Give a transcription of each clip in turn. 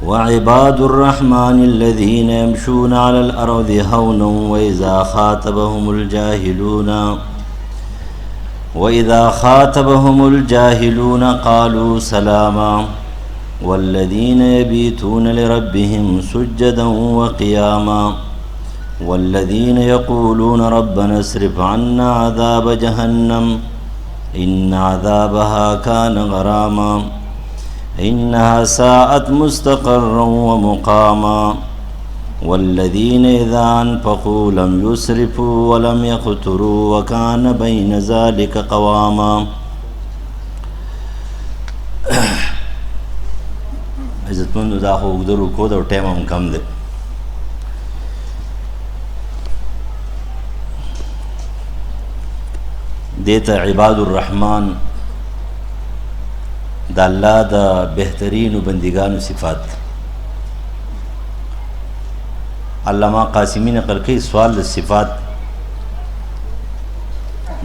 وعباد الرحمن الذين يمشون على الأرض هونا وإذا خاطبهم الجاهلون قالوا سلاما والذين يبيتون لربهم سجدا وقياما والذين يقولون ربنا اصرف عنا عذاب جهنم إن عذابها كان غراما إنها ساءت مستقرا ومقاما والذين إذا أنفقوا لم يسرفوا ولم يقتروا وكان بين ذلك قواما. عزتمندو دا خو اوږده رکو ده او ټایم هم کم دی. دې ته عباد الرحمن د الله د بهترینو بندګانو صفات. علامہ قاسمی نقل کوي سوال د صفات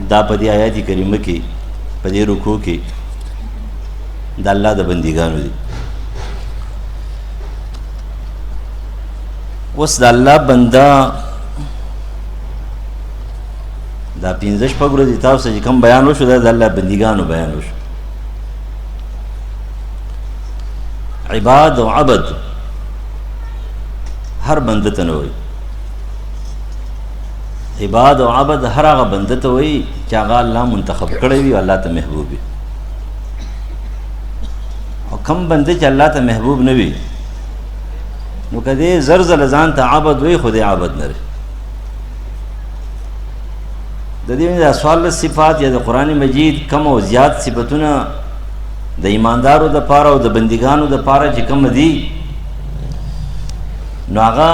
دا په دې آیات کریمه کې په دې رکوع کې د الله د بندګانو دي. اوس د الله بنده دا 15 شپږ ورځې تاسو چې کوم بیان وشو دا د الله بندګانو بیان وشو. عباد او عبد هر بنده ته نه وایي. عباد او عبد هر هغه بنده ته وایي چې هغه الله منتخب کړی وي او الله ته محبوب وي. او کم بنده چې الله ته محبوب نه وي نو کدی زر زر ځان ته عبد وایي خو دې عبد نه لري. د دې د اسوال صفات یا د قرآن مجید کم او زیات صفتونه د ایماندارو د پاره او د بندګانو د پاره چې کم دي نو هغه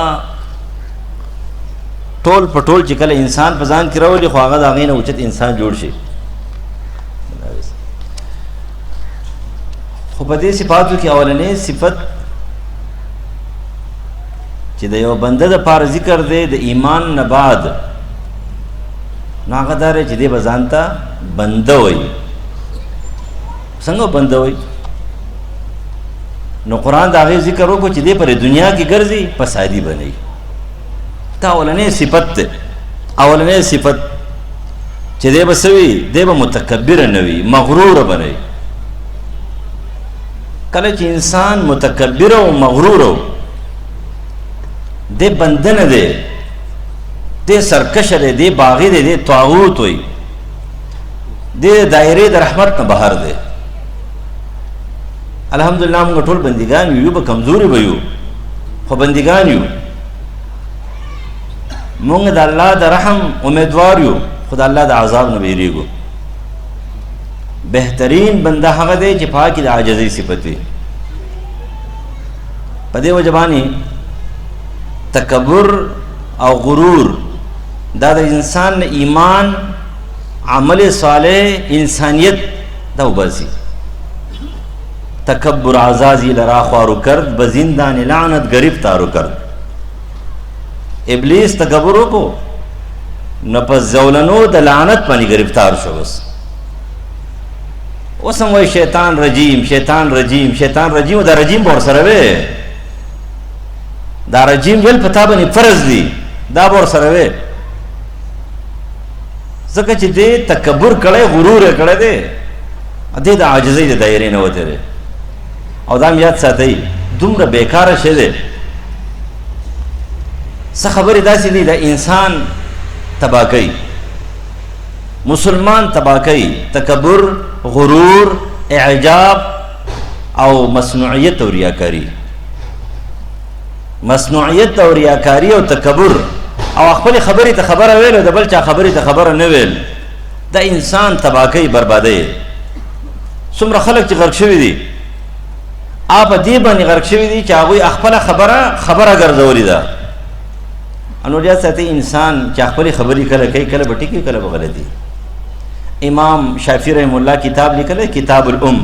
ټول په ټول چې کله انسان په ځان کې راولي خو هغه د هغې نه اوچت انسان جوړ شي. خو په دې صفاتو کې اولنۍ صفت چې د یو بنده د پاره ذکر دی د ایمان نه بعد نو هغه دا دی چې دی به ځان ته بنده وایي. څنګه بنده وایي؟ نو قرآن د هغې ذکر وکړو چې دی پر دنیا کې ګرځي فسادي بنوي. دا اولنۍ صفت دی. اولنۍ صفت چې دی به څه وي؟ دی به متکبره نه وي، مغروره بنوي. کله چې انسان متکبره او مغروره دی بنده نه دی، دی سرکشه دی، دی باغی دی، دی طاغوت وي، دی دایرې د رحمت نه بهر دی. الحمدلله موږ ټول بندګان یو، به کمزوري به یو خو بندګان یو. موږ د الله د رحم امیدوار یو خو د الله د عذاب نه بیریږو. بهترین بنده هغه دی چې په کې د عاجزۍ صفت وي. په دې وجه باندې تکبر او غرور دا د انسان ایمان، عمل صالح، انسانیت دا وباسي. تکبر عزازی لرا خوارو کرد، بزندان لعنت گرفتارو کرد. ابلیس تکبرو کو نپس زولنو د لعنت پانی گرفتار شو. بس اوسم وای شیطان رجیم، شیطان رجیم، شیطان رجیم. دا رجیم بور سره وی، دا رجیم ویل پتا بنی فرض دی، دا بور سره وی. ځکه چې دې تکبر کړی، غرور یې کړی دی، دې د عاجزۍ د دایرې نه وتی دی. او دا هم یاد ساتئ دومره بیکاره شی دی. څه خبرې داسې دي د انسان تباه کوي، مسلمان تباه کوي. تکبر، غرور، اعجاب او مصنوعیت او ریاکاری. مصنوعیت او ریاکاری او تکبر او خپل خبرې ته خبره ویل او د بل چا خبرې ته خبره نه ویل دا انسان تباه کوي، بربادوي. څومره خلک چې غرق شوي دي په دې باندې غرق شوي دي چې هغوی خپله خبره ګرځولې ده. نو بیا ساتي انسان چې خپلې خبرې کله کوي، کله به ټیکي کله به غلطي. امام شافعي رحم الله کتاب لیکلی کتاب الام.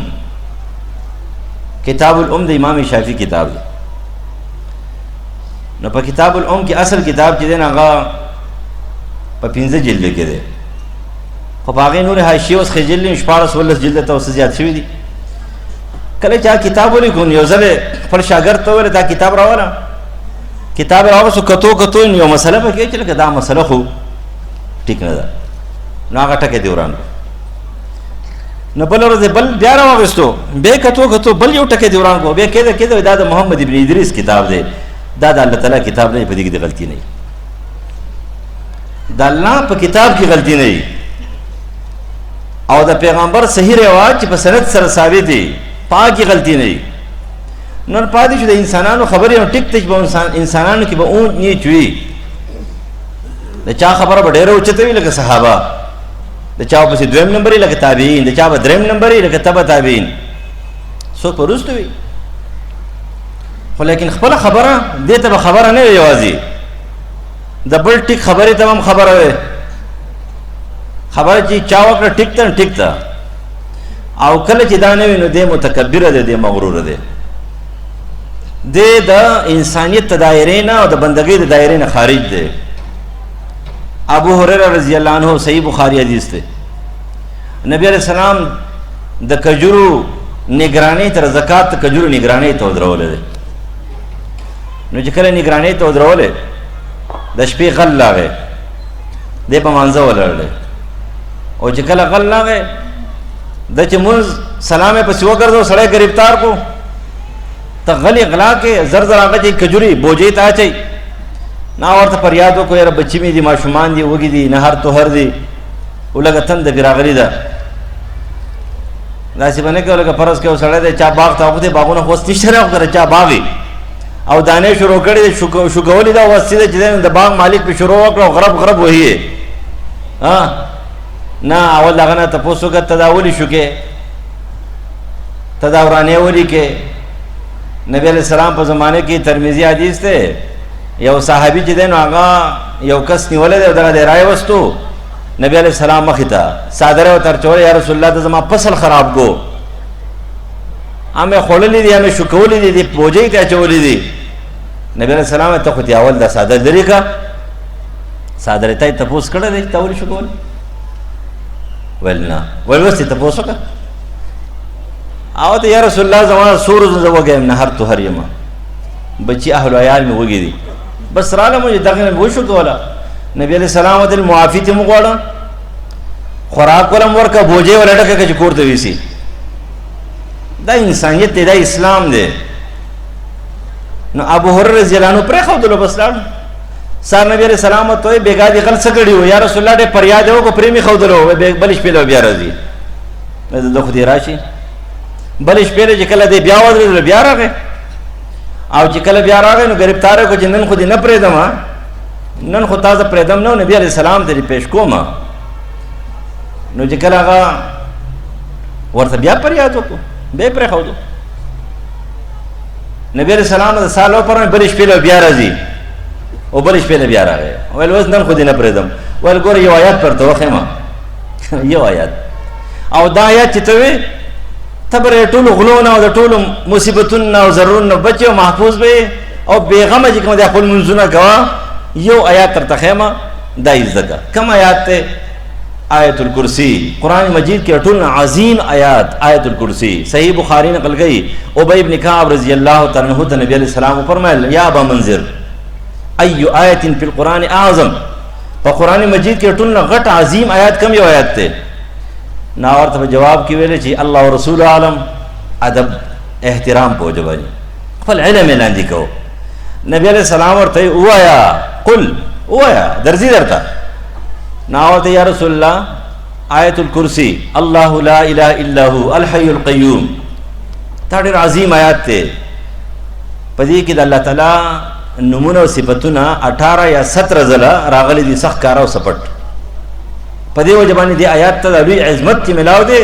کتاب الام د امام شافعي کتاب دی. نو په کتاب الام کې اصل کتاب چې دی هغه په 15 جلد کې دی، خو په هغې نورې حاشیې اوس خجلې 14 جلده ته اوس زیات شوي دي. کله چا کتاب ولیکو یو ځل خپل شاګرد ته وویل دا کتاب راوله، کتاب یې راوستو، کتو یو مسله پکې چې لکه دا مسله خو ټیک نه ده، نو هغه ټکی دې وران کړو. نو بل ورځ بل بیا راواغېستو، بیا کتو بل یو ټکی دې وران کړو، بیا کېده دا د محمد ابن ادریس کتاب دی، دا د الله تعالی کتاب نه، په دې کې د غلطي نه وي، د الله په کتاب کې غلطي نه وي، او د پیغمبر صحیح رواج چې په سند سره ثابت دی پاکی غلطی نه وي. نن پاتې شو د انسانانو خبرې نو ټیک ته به انسانانو کې به اونچ نیچ وي، د چا خبره به ډېره اوچته وي لکه صحابه، د چا پسې دویم نمبر لکه تابعین، د چا به دریم نمبر لکه تبع تابعین، څوک به وروسته وي. خو لیکن خپله خبره دې ته به خبره نه وي، یوازې د بل ټیک خبرې ته هم خبره وي، خبره چې چا وکړه ټیک ته، او کله چې دا نه وي نو دی متکبره دی، دی مغروره دی، دی د انسانیت دایرې نه او د بندګۍ د دایرې نه خارج دی. ابو هريره رضی الله عنه صحیح بخاری حدیث دی، نبی علیہ السلام د کجورو نگرانی تر زکات د کجورو نگرانی ته ودرولې دی. نو چې کله نگرانی ته ودرولې د شپې غل لاغې دی په مانځه ولاړ، او چې کله غل لاغې د چې مونځ سلام یې پسې وګرځو، سړی گرفتار کو ته غلی غلا کې زر هغه چې کجوري بوجۍ ته اچوي، نا ورته فریاد وکړو یاره بچي مې دي، ماشومان دي، وږي دي، نهر توهر دي، ولږه تنده پرې راغلې ده، داسې به نه کوي لکه فرض کوي سړی دی چا باغ ته وختې، باغونه خو اوس نشته راغله، چا باغ وي او دانې شروع کړې دي شوکولې ده، اوس سیده چې د باغ مالک پې شروع وکړه او غرب وهي نه اول دغه نه تپوس وکړه ته دا ولې شوکې، ته دا ورانې ولیکې. نبی علیہ السلام په زمانه کې ترمذی حدیث دی، یو صحابي چې دی نو هغه یو کس نیولی دی او دغه دی راوستو نبی علیہ السلام مخې ته، څادر یې ورته اچولی، یا رسول الله ته زما فصل خراب کو، امې خوړلي دي، امې شوکولي دي، بوجۍ ته اچولي دي. نبی علیہ السلام ته خو دې اول دا څادر لرې که، څادر یې ته یې تپوس کړی دی چې تا ولې شوکولي؟ ویل نه، ویل اوس یې تپوس وکړه، او ته یا رسول الله زما څو ورځو زه وږی یم، نهر توهر یم، بچي اهل و عیال مې وږي دي، بس رالم چې دغه نه مې وشوکوله. نبی علیہ السلام ورته معافي ته مې وغواړه، خوراک ولم ورکړه، بوجۍ وله ډکه کړه چې کور ته ویسي. دا انسانیت دی، دا اسلام دی. نو ابو هريره رضی الله عنه پرېښودلو، بس لاړ. سار نبی علیہ السلام ته وایي بېګا دې غل څه کړي وو؟ یا رسول الله ډېر فریاد یې وکړو، پرې مې ښودلو، بلې شپې له بیا راځي، د خو دې راشي. بلې شپې له چې کله دې بیا ودرېدلو بیا راغی، او چې کله بیا راغی نو ګرفتار یې کړو چې نن خو دې نه پرېږدم، نن خو تا زه پرېږدم نه، نبي علیہ السلام ته دې پیش کوم. نو چې کله هغه ورته بیا فریاد وکړو، بیا یې پرېښودو. نبی علیہ السلام د سال وپرمې بلې شپې له بیا راځي، او بلې شپې له بیا راغی، ویل اوس نن خو دې نه پرېږدم. ویل ګوره یو آیات پر ته وښیم، یو آیات، او دا آیات چې ته وې ته به د ټولو غلو نه او د ټولو مصیبتونو نه او ضررونو نه بچې او محفوظ به یې، او بېغمه چې کوم دی خپل منځونه کوه. یو آیات درته ښیم، دا یې زده کړه. کوم آیات دی؟ آیت الکرسی. قرآن مجید کے ٹول عظیم آیات آیت الکرسی. صحیح بخاری نقل گئی، ابی بن کعب رضی اللہ تعالیٰ عنہ نبی علیہ السلام فرمایا یا ابا منذر ای آیت فی القرآن اعظم. په قرآن مجید کې ټول غټ عظیم آیات کم یو آیات ته ناور ته جواب کې ویل چې الله او رسول عالم ادب احترام په وجبانی خپل علم لاندې کو. نبی علیہ السلام ورته وایا قل وایا درځي درته ناور ته یا رسول الله آیت الکرسی الله لا اله الا هو الحي القيوم. دا ډېر عظیم آیات ته پدې کې د الله تعالی نمونه او صفاتونه 18 یا 17 ځله راغلي دي سخت کار او سپټ. په دې وجه باندې دې آیات ته لوی عظمت کې ملاو دي.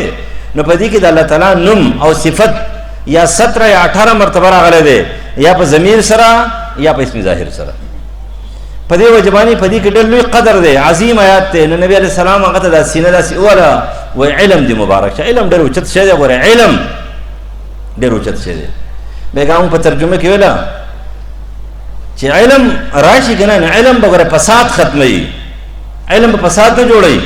نو په دې کې د الله تعالی نوم او صفت یا 17 یا 18 مرتبه راغلي دي یا په ضمیر سره یا په اسم ظاهر سره. په دې وجه باندې په دې کې ډېر لوی قدر دی عظیم آیات ته. نو نبی علیہ السلام هغه ته د سینه داسې اوله و علم دی مبارک شه. علم ډېر اوچت شی دی. ګوره علم ډېر اوچت شی دی. بیګام په ترجمه کې ویلا چې علم راشي کنه علم به فساد ختمي. علم به فساد نه جوړي.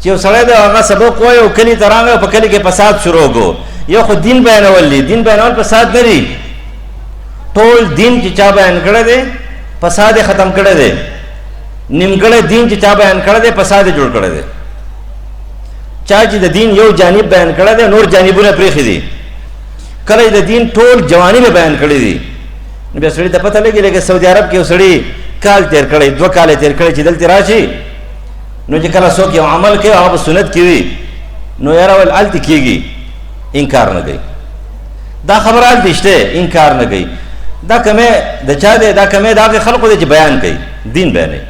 چې یو سړی د هغه سبق وایي او کلي ته راغی او په کلي کې فساد شروع کو. یو خو دین بیانول دي، دین بیانول فساد نه دي. ټول دین چې چا بیان کړی دی فساد ختم کړی دی، نیمګړی دین چې چا بیان کړی دی فساد جوړ کړی دی. چا چې د دین یو جانب بیان کړی دی نور جانبونه پرېښي دي. کله د دین ټول جوانب بیان کړی دي نو بیا سړي ته پته لګي لکه سعودي عرب کې یو سړي کال تېر کړی 2 کاله تېر کړی چې دلته راشي نو چې کله څوک یو عمل کوي هغه په سنت کې وي نو یاره ول هلته کېږي، انکار نه کوي. دا خبره هلته شته، انکار نه کوي. دا کمې د چا دی؟ دا کمې د هغې خلقو دی چې بیان کوي، دین بیانوي.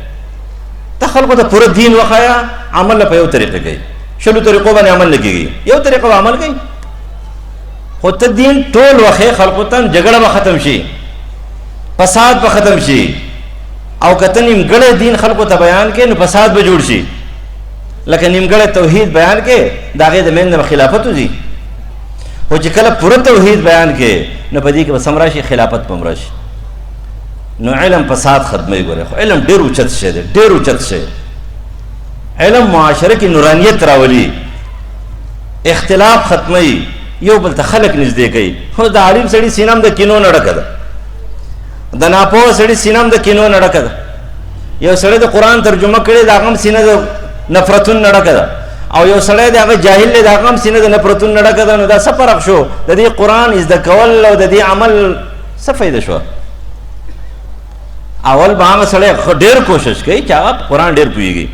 ته خلقو ته پوره دین وښایه، عمل په یو طریقه کوي. 20 طریقو باندې عمل نه کېږي، یو طریقه به عمل کوي. خو ته دین ټول وښې خلقو ته، جګړه به ختم شي، فساد به ختم شي. او که ته نیمګړی دین خلقو ته بیان کې نو فساد به جوړ شي. لکه نیمګړی توحید بیان کې د هغې د منځ نه به خلافت وځي. خو چې کله پوره توحید بیان کې نو په دې کې به سم راشي، خلافت به هم راشي. نو علم فساد ختموي. ګورې خو علم ډېر اوچت شی دی، ډېر اوچت شی. علم معاشره کې نورانیت راولي، اختلاف ختموي، یو بل ته خلق نږدې کوي. خو د عالم سړي سینه هم د کینو نه ډکه ده، د ناپوه سړي سینه هم د کینو نه ډکه ده. یو سړی د قرآن ترجمه کړی د هغه هم سینه د نفرتون نه ډکه ده، او یو سړی د هغه جاهل دی د هغه هم سینه د نفرتون نه ډکه ده. نو دا څه فرق شو؟ د دې قرآن زده کول او د دې عمل څه فایده شوه؟ اول به هغه سړی ډېر کوشش کوي چې هغه قرآن ډېر پوهېږي،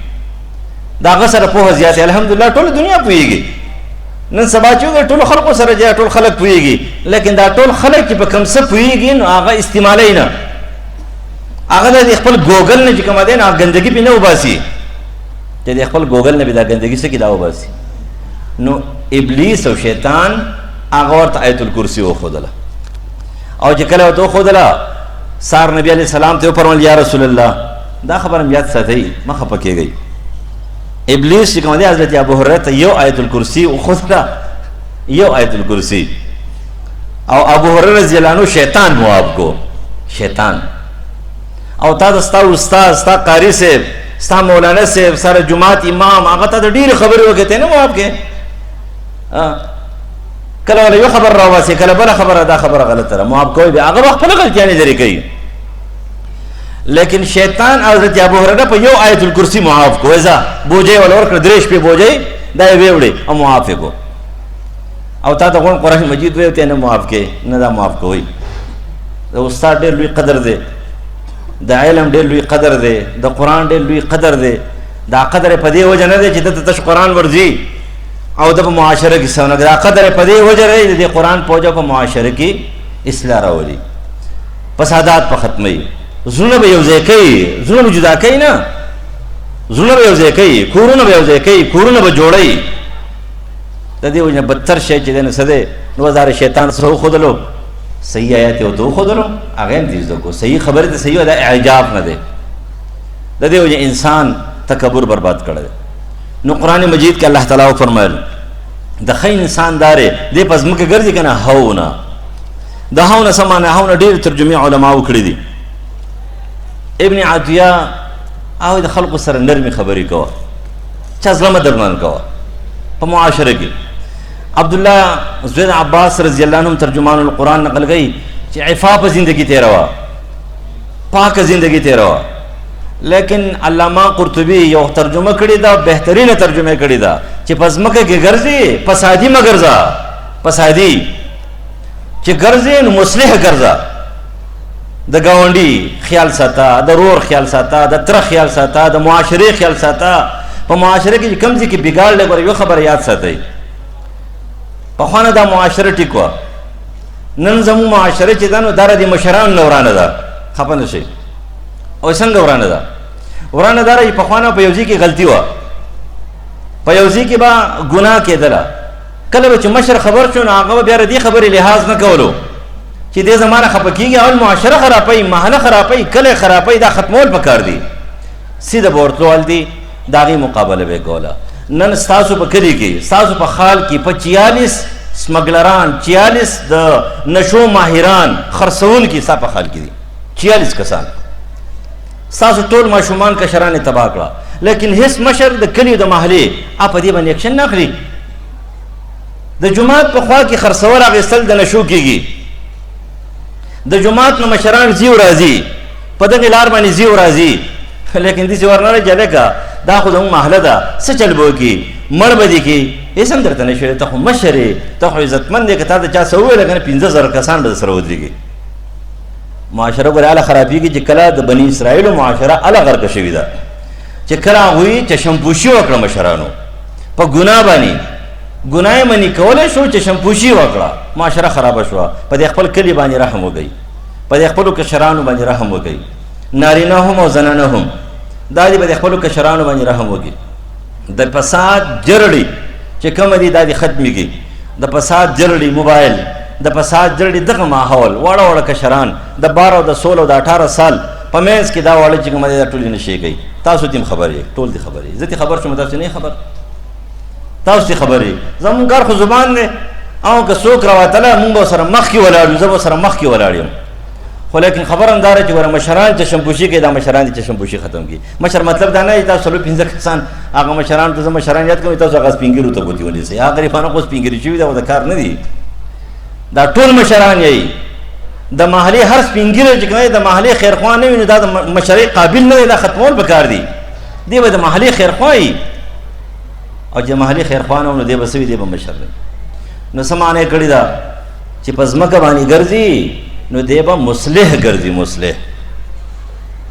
د هغه سره پوهه زیاتې. الحمدلله ټوله دنیا پوهېږي. نن سبا چې ټولو خلقو سره جای ټول خلق پوهېږي، لیکن دا ټول خلق چې په کوم څه پوهېږي نو هغه استعمالوي نه. هغه د خپل ګوګل نه چې کومه دی نو هغه ګندګي پې نه وباسي، چې د خپل ګوګل نه به دا ګندګي څه کې دا وباسي. نو ابلیس او شیطان هغه ورته آیت الکرسي وښودله، او چې کله ورته وښودله سار نبي علیه السلام ته وفرمایل یا رسول الله دا خبره مې یاد ساتئ، مه خفه کېږئ. ابلیس چې کوم دی حضرت ابو هریره ته یو آیت الکرسي وښودله، یو آیت الکرسي. او ابو هریره رضی الله عنه شیطان مواب کو، شیطان. او تا د ستا استاد، ستا قاری صاحب، ستا مولانا صاحب، سره جماعت امام هغه ته د ډېرې خبرې وکړې ته نه مواب کې. کله ولا یو خبر راوباسي، کله بله خبره، دا خبره غلطه ده، مواب کوئ بیا. هغه به خپله غلطیانې لرې کوي. لیکن شیطان حضرت ابو هریره په یو آیت الکرسي معاف کو. ځه بوجۍ ولا ورکړه، 3 شپې بوجۍ دا یې ویوړې او معاف یې کو. او تا ته غوڼ قرآن مجید ویل ته نه معاف کې، نه دا معاف کوئ. د استاد ډېر لوی قدر دی، د علم ډېر لوی قدر دی، د قرآن ډېر لوی قدر دی. دا قدر په دې وجه نه دی چې دته تش قرآن ورځي او د په معاشره کې څه ونه کوي. دا قدر په دې وجه دی د قرآن په وجه په معاشره کې اصلاح راولي، فسادات په ختموي، زړونه به یو ځای کوي، زړونه به جدا کوي نه، زړونه به یو ځای کوي، کورونه به یو ځای کوي، کورونه به جوړوي. د دې وجه بدتر شی چې دی نو څه دی؟ نو وزار شیطان څه وښودلو؟ صحیح آیات یې ورته وښودلو، هغه هم دې زده کړو. صحیح خبرې ته صحیح دا اعجاب نه دی. د دې وجه انسان تکبر برباد کړی دی. نو قرآن مجید کې الله تعالی وفرمایل د ښه انسان دارې دې په ځمکه ګرځي که نه هونه. د هونه څه معنی؟ هونه ډېرې ترجمې علماو کړي دي. ابن عطیه او د خلقو سره نرمي خبرې کوه، چا زړه مه درنان کوه په معاشره کې. عبدالله زوی د عباس رضی الله عنهم ترجمان القرآن نقل کوي چې عفاف زندگی تیروه، پاک زندگی تیروه. لیکن علامہ قرطبی یو ترجمه کړې ده، بهترینه ترجمه کړې ده چې په ځمکه کې ګرځي فسادي مه ګرځه، فسادي چې ګرځي نو مصلح ګرځه. د ګاونډي خیال ساته، د رور خیال ساته، د تره خیال ساته، د معاشرې خیال ساته. په معاشره کې چې کوم ځای کې بګاړ لګ یو خبره یاد ساتئ. پخوانه دا معاشره ټیک وه، نن زموږ معاشره چې ده نو دا د مشرانو نه ورانه ده، خفه نه شئ. او څنګه ورانه ده؟ ورانه ده چې پخوانه په یو ځای کې غلطي وه، په یو ځای کې به ګناه کېدله. کله به چې مشر خبر شو نو هغه به بیا د دې خبرې لحاظ نه کولو چې دې زمانه خفه کېږي، اول معاشره خرابوي، محله خرابوي، کلی خرابوي، دا ختمول پکار دي. سیده به ورتلول دي، د هغې مقابله به یې کوله. نن ستاسو په کلي کې، ستاسو په خال کې په 46 سمګلران، 46 د نشو ماهران خرڅوونکي ستا په خال کې دي، 46 کسان. ستاسو ټول ماشومان کشران یې تباه کړه. لیکن هیڅ مشر د کلي د محلې په دې باندې اکشن نه اخلي. د جومات په خوا کې خرڅول اخیستل د نشو کېږي. د جومات نه مشران ځي او راځي، په دغې لار باندې ځي او راځي، لیکن داسې ورنه دی چې هلکه دا خو زموږ محله ده، څه چل به وکړي، مړ به دې کړي، هېڅ هم درته نه شوی، ته خو مشر یې، ته خو عزتمند یې، که تا د چا څه وویله که نه 15,000 کسان به در سره ودرېږي. معاشره ګورې هله خرابېږي چې کله د بني اسرائیلو معاشره هله غرقه شوې ده چې کله هغوی چشمپوشي وکړه مشرانو په ګناه باندې، ګناه یې منې کولی شو، چشمپوشي وکړه، معاشره خرابه شوه. په دې خپل کلي باندې رحم وکړئ، په دې خپلو کشرانو باندې رحم وکړئ، نارینه هم او زنانه هم، دا دې په دې خپلو کشرانو باندې رحم وکړي. د فساد جرړې چې کومه دي دا دې ختمې کړي. د فساد جرړې موبایل، د فساد جرړې دغه ماحول، واړه واړه کشران د 12 او د 16 او د 18 سال په منځ کې دا واړه چې کومه دي دا ټولې نشي کوي. تاسو دې خبر یې، ټول دې خبر یې، زه دې خبر شوم، تاسو نه خبر، تاسو دې خبر یې. زموږ کار خو زبان دی، او که څوک راوتله مونږ به سره مخکې ولاړ یو، زه به سره مخکې ولاړ یم. خو لیکن خبر هم دا ده چې ګوره مشران چشمپوشي کوي، دا مشران دې چشمپوشي ختم کړي. مشر مطلب دا نه چې تاسو 15 کسان هغه مشرانو ته، زه مشران یاد کوم، تاسو هغه سپین ږیرو ته ګوتې ونیسئ. هغه غریبانو خو سپین ږیري شوي دي او د کار نه دي، دا ټول مشران یې. د محلې هر سپین ږیری چې کوم د محلې خیرخوا نه وي نو دا د مشرۍ قابل نه دی، دا ختمول پکار دي. دی به د محلې خیرخوا وي، او چې د محلې خیرخوا نه و نو دی به څه وي، دی به مشر دی. نو څه معنی کړې ده چې په ځمکه باندې ګرځي نو دی به مصلح ګرځي، مصلح.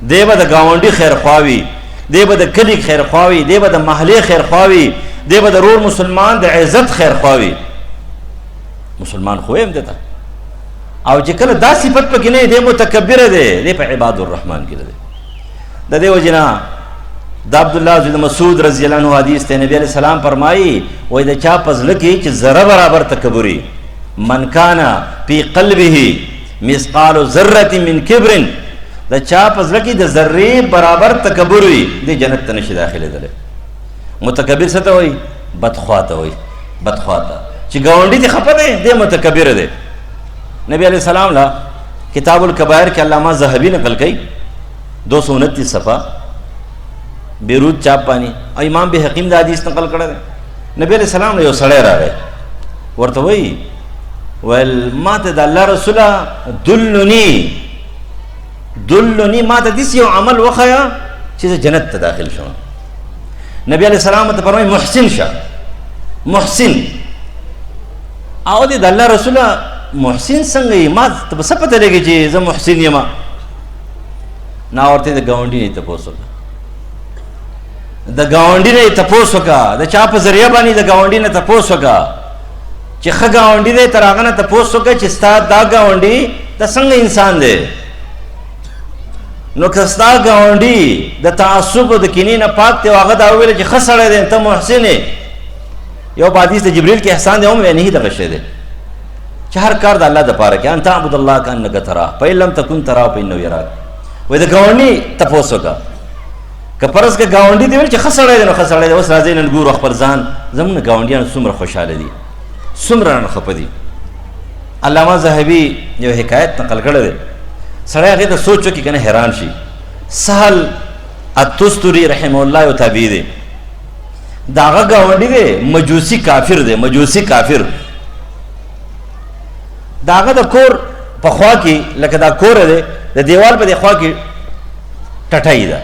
دی به د ګاونډي خیرخوا وي، دی به د کلي خیرخوا وي، دی به د محلې خیرخوا وي، دی به د رور مسلمان د عزت خیرخوا وي. مسلمان خو هم دی ته، او چې کله دا صفت پکې نه دی متکبره دی، دی په عباد الرحمن کې دی. د دې وجې نه د عبدالله بن مسعود رضی الله عنه حدیث ته نبی علیہ السلام فرمایي، وایي د چا په زړه کې چې ذره برابر تکبري، من کان فی قلبه مثقال ذره من کبر، د چا په زړه کې د ذرې برابر تکبر وي، دی جنت ته نشي داخلېدلی. متکبر څه ته وایي؟ بدخوا ته وایي، بدخوا ته. چې ګاونډي ته خفه دی، دی متکبر دی. نبی علیہ السلام لا کتاب الکبائر کې علامہ ذهبی نقل کوي 229 صفحه بیروت چاپ باندې، او امام بهقی دا حدیث نقل کړی دی. نبی علیہ السلام له یو سړی راغی، ورته وایي ویل ما ته د الله رسوله دلنی ما ته داسې یو عمل وښیه چې زه جنت ته داخل شم. نبی علیہ السلام ته فرمایي محسن شه، محسن. او د الله رسوله محسن څنګه یې؟ ما ته به څه پته لګي چې زه محسن یم؟ نه ورته د ګاونډي نه تپوس وکړه، د ګاونډي نه تپوس وکړه، د چا په ذریعه باندې د ګاونډي نه تپوس وکړه چې ښه ګاونډي دی، تر هغه نه تپوس وکړه چې ستا دا ګاونډي د څنګه انسان دی. نو که ستا ګاونډي د تعصب او د کینې نه پاک دی او هغه دا وویل چې ښه سړی دی، ته محسن یې، یو په حدیث د جبریل کې احسان دی هم نه دغه شی دی چې هر کار د الله دپاره کې، ان تعبد الله کانک تراه فإن لم تکن تراه فإنه یراک. وایي د ګاونډي تپوس وکړه، که فرض که ګاونډي دی ویل چې ښه سړی دی نو ښه سړی دی. اوس راځئ نن ګورو خپل ځان، زموږ ګاونډیان څومره خوشحاله دي، څومره رانه خفه دي. علامه ذهبي یو حکایت نقل کړی دی، سړی هغې ته سوچ وکړي که نه حیران شي. سهل التستری رحمه الله یو تابعي دی، د هغه ګاونډي دی مجوسي کافر دی، مجوسي کافر. د هغه د کور په خوا کې لکه دا کور دی، د دیوال په دې خوا کې ټټۍ ده،